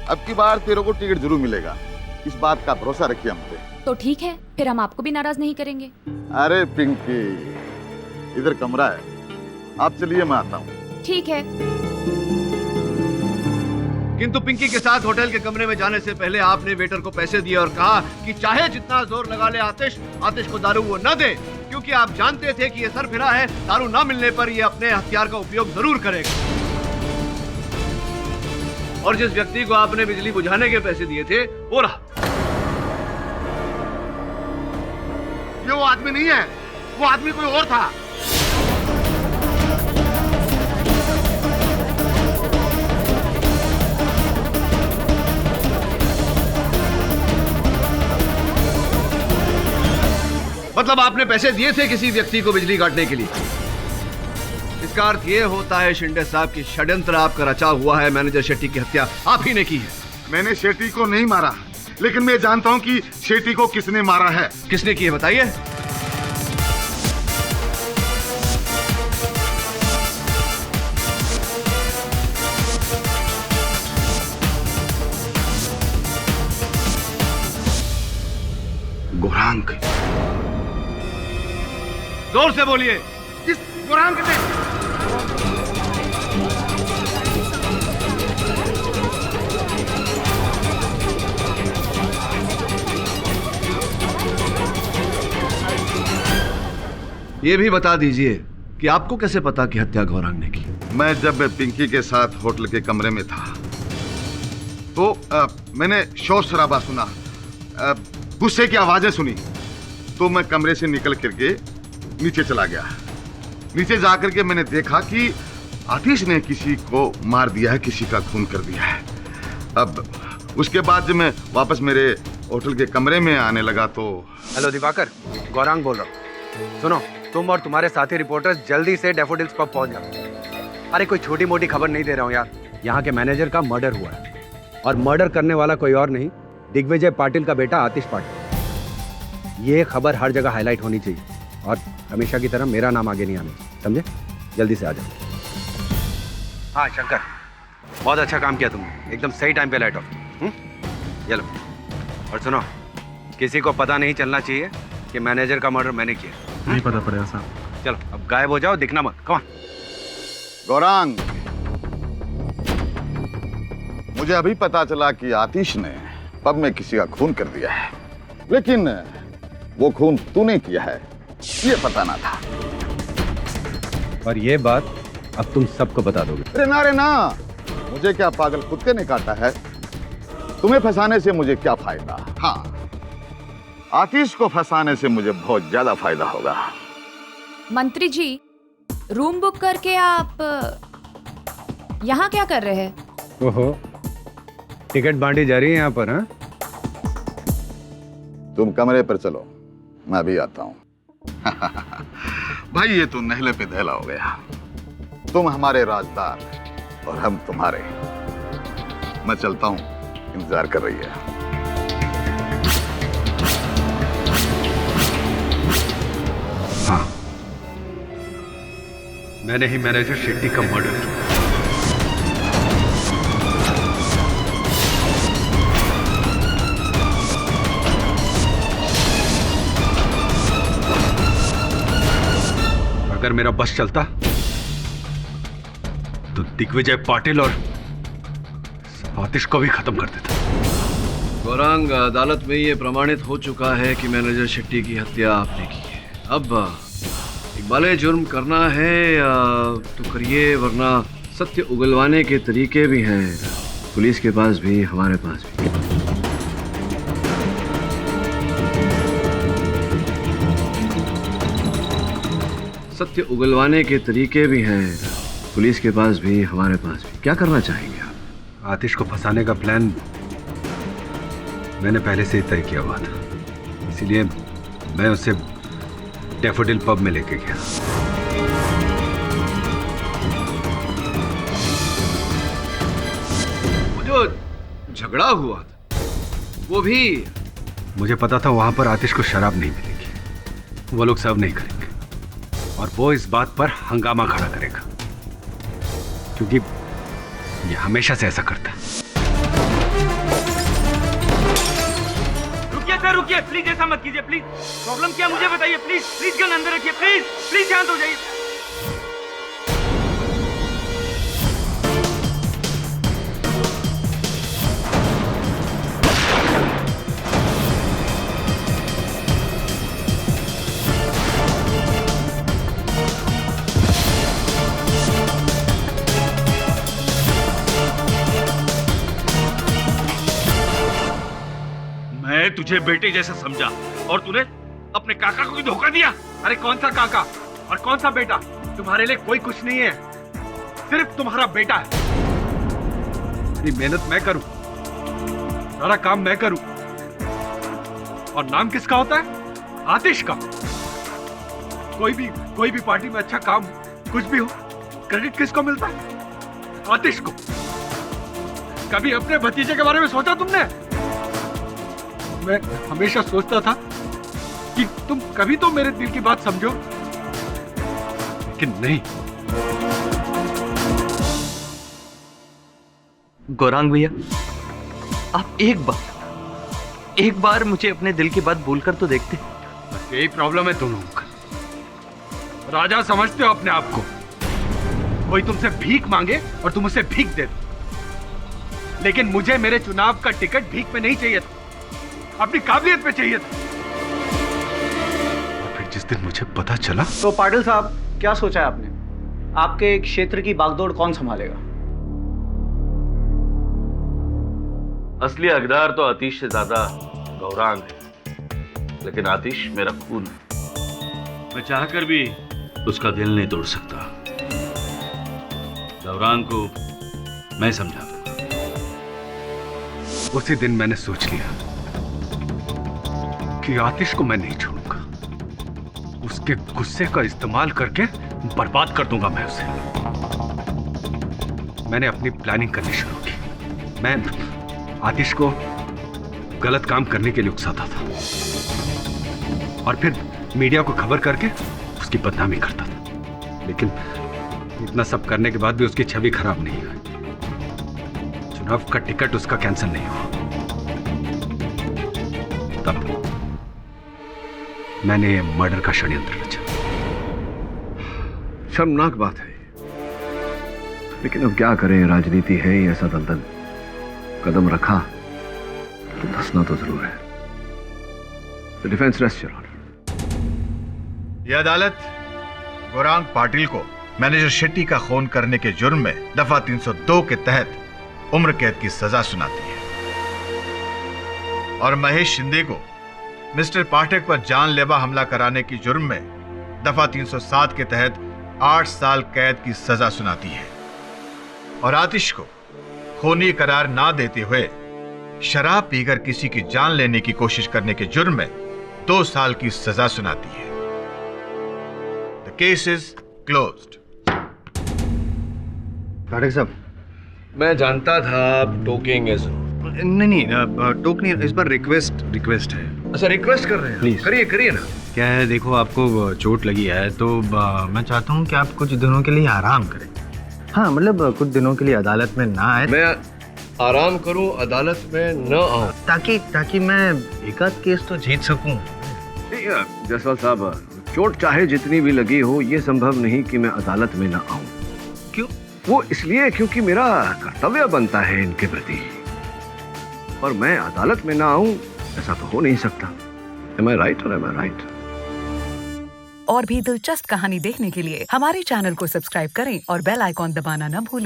अब की बार तेरे को टिकट जरूर मिलेगा, इस बात का भरोसा रखिए हम पे। तो ठीक है, फिर हम आपको भी नाराज नहीं करेंगे। अरे पिंकी, इधर कमरा है, आप चलिए, मैं आता हूँ। ठीक है। किंतु पिंकी के साथ होटल के कमरे में जाने से पहले आपने वेटर को पैसे दिए और कहा कि चाहे जितना जोर लगा ले आतिश को दारू वो न दे, क्योंकि आप जानते थे कि ये सरफिरा है, दारू ना मिलने पर ये अपने हथियार का उपयोग जरूर करेगा। और जिस व्यक्ति को आपने बिजली बुझाने के पैसे दिए थे वो रहा ये वो आदमी नहीं है, वो आदमी कोई और था। मतलब आपने पैसे दिए थे किसी व्यक्ति को बिजली काटने के लिए? इसका अर्थ ये होता है शिंदे साहब की षड्यंत्र आपका रचा हुआ है, मैनेजर शेट्टी की हत्या आप ही ने की है। मैंने शेट्टी को नहीं मारा, लेकिन मैं जानता हूं कि शेट्टी को किसने मारा है। किसने की है बताइए। गौरांग। जोर से बोलिए। इस गौरांग ने। ये भी बता दीजिए कि आपको कैसे पता कि हत्या गौरांग ने की? मैं जब पिंकी के साथ होटल के कमरे में था तो मैंने शोर शराबा सुना, गुस्से की आवाजें सुनी, तो मैं कमरे से निकल करके नीचे चला गया। नीचे जाकर के मैंने देखा कि आतिश ने किसी को मार दिया है, किसी का खून कर दिया है। अब उसके बाद जब मैं वापस मेरे होटल के कमरे में आने लगा तो हेलो दिवाकर, गौरांग बोल रहा हूँ। सुनो, तुम और तुम्हारे साथी रिपोर्टर्स जल्दी से डैफोडिल्स पब पहुंच जाओ। अरे कोई छोटी मोटी खबर नहीं दे रहा हूँ यार, यहाँ के मैनेजर का मर्डर हुआ है और मर्डर करने वाला कोई और नहीं, दिग्विजय पाटिल का बेटा आतिश पाटिल। ये खबर हर जगह हाईलाइट होनी चाहिए और हमेशा की तरह मेरा नाम आगे नहीं आना, समझे? जल्दी से आ जाओ। हाँ शंकर, बहुत अच्छा काम किया तुमने, एकदम सही टाइम पे लाइट ऑफ। चलो, और सुनो, किसी को पता नहीं चलना चाहिए कि मैनेजर का मर्डर मैंने किया। नहीं पता पड़ेगा साहब। चलो अब गायब हो जाओ, दिखना मत। Come on. गौरांग, मुझे अभी पता चला कि आतिश ने पब में किसी का खून कर दिया है, लेकिन वो खून तूने किया है ये पता ना था। और ये बात अब तुम सबको बता दोगे? अरे ना, मुझे क्या पागल कुत्ते ने काटा है? तुम्हें फंसाने से मुझे क्या फायदा? हाँ, आतिश को फंसाने से मुझे बहुत ज्यादा फायदा होगा। मंत्री जी, रूम बुक करके आप यहाँ क्या कर रहे हैं? ओहो, टिकट बांटी जा रही है यहाँ पर? हाँ, तुम कमरे पर चलो, मैं अभी आता हूँ। भाई ये तो नहले पे दहला हो गया। तुम हमारे राजदार और हम तुम्हारे। मैं चलता हूँ, इंतजार कर रही है। हाँ, मैंने ही मैनेजर शेट्टी का मर्डर किया। अगर मेरा बस चलता तो दिग्विजय पाटिल और आतिश को भी खत्म कर देता। गौरांग, अदालत में ये प्रमाणित हो चुका है कि मैनेजर शेट्टी की हत्या आपने की है। अब इकबाले जुर्म करना है तो करिए, वरना सत्य उगलवाने के तरीके भी हैं पुलिस के पास भी, हमारे पास भी। सत्य उगलवाने के तरीके भी हैं पुलिस के पास भी, हमारे पास भी। क्या करना चाहेंगे आप? आतिश को फंसाने का प्लान मैंने पहले से ही तय किया हुआ था, इसीलिए मैं उसे डैफोडिल पब में लेके गया। वो जो झगड़ा हुआ था वो भी मुझे पता था वहां पर आतिश को शराब नहीं मिलेगी, वो लोग सर्व नहीं करेंगे और वो इस बात पर हंगामा खड़ा करेगा, क्योंकि ये हमेशा से ऐसा करता है। रुकिए सर, रुकिए प्लीज, ऐसा मत कीजिए प्लीज। प्रॉब्लम क्या मुझे बताइए प्लीज। प्लीज गन अंदर रखिए प्लीज, प्लीज शांत हो जाइए। मैं तुझे बेटे जैसा समझा और तूने अपने काका को भी धोखा दिया? अरे कौन सा काका और कौन सा बेटा? तुम्हारे लिए कोई कुछ नहीं है, सिर्फ तुम्हारा बेटा है। मेरी मेहनत मैं करूं, सारा काम मैं करूं, और नाम किसका होता है? आतिश का। कोई भी पार्टी में अच्छा काम कुछ भी हो, क्रेडिट किसको मिलता है? आतिश को। कभी अपने भतीजे के बारे में सोचा तुमने? मैं हमेशा सोचता था कि तुम कभी तो मेरे दिल की बात समझो, लेकिन नहीं। गौरांग भैया, आप एक बार मुझे अपने दिल की बात बोलकर तो देखते। बस यही प्रॉब्लम है तुम लोगों का। राजा समझते हो अपने आप को। कोई तुमसे भीख मांगे और तुम उसे भीख दे दो, लेकिन मुझे मेरे चुनाव का टिकट भीख में नहीं चाहिए था, अपनी काबिलियत पे चाहिए था। और फिर जिस दिन मुझे पता चला। तो पाटिल साहब, क्या सोचा है आपने? आपके क्षेत्र की बागडोर कौन संभालेगा? असली हकदार तो आतिश से ज्यादा गौरांग है, लेकिन आतिश मेरा खून है। मैं चाहकर भी उसका दिल नहीं तोड़ सकता। गौरांग को मैं समझा दूंगा। उसी दिन मैंने सोच लिया कि आतिश को मैं नहीं छोड़ूंगा। उसके गुस्से का इस्तेमाल करके बर्बाद कर दूंगा मैं उसे। मैंने अपनी प्लानिंग करनी शुरू की। मैं आतिश को गलत काम करने के लिए उकसाता था और फिर मीडिया को खबर करके उसकी बदनामी करता था। लेकिन इतना सब करने के बाद भी उसकी छवि खराब नहीं हुई। चुनाव का टिकट उसका कैंसिल नहीं हुआ। तब मैंने ये मर्डर का षड्यंत्र रचा। शर्मनाक बात है, लेकिन अब क्या करें, राजनीति है ही ऐसा दलदल। कदम रखा तो धंसना तो जरूर है। The defense rests, Your Honor. यह अदालत गौरांग पाटिल को मैनेजर शेट्टी का खून करने के जुर्म में दफा 302 के तहत उम्र कैद की सजा सुनाती है और महेश शिंदे को मिस्टर पाठक पर जानलेवा हमला कराने की जुर्म में दफा 307 के तहत 8 साल कैद की सजा सुनाती है और आतिश को खूनी करार ना देते हुए शराब पीकर किसी की जान लेने की कोशिश करने के जुर्म में 2 साल की सजा सुनाती है। The case is closed. Pathak साहब, मैं जानता था आप टोकेंगे जरूर। नहीं, टोक नहीं, इस बार रिक्वेस्ट है। अच्छा, रिक्वेस्ट कर रहे हैं? प्लीज करिए ना। क्या है, देखो आपको चोट लगी है तो मैं चाहता हूँ कि आप कुछ दिनों के लिए आराम करें। हाँ, मतलब कुछ दिनों के लिए अदालत में ना आए। मैं आराम करूं, अदालत में न आऊं, ताकि मैं एकाध केस तो जीत सकूं। जसवाल साहब, चोट चाहे जितनी भी लगी हो, ये संभव नहीं कि मैं अदालत में न आऊं। क्यों? वो इसलिए क्योंकि मेरा कर्तव्य बनता है इनके प्रति, और मैं अदालत में ना आऊं ऐसा तो हो नहीं सकता। Am I right or am I right? और भी दिलचस्प कहानी देखने के लिए हमारे चैनल को सब्सक्राइब करें और बेल आइकॉन दबाना न भूलें।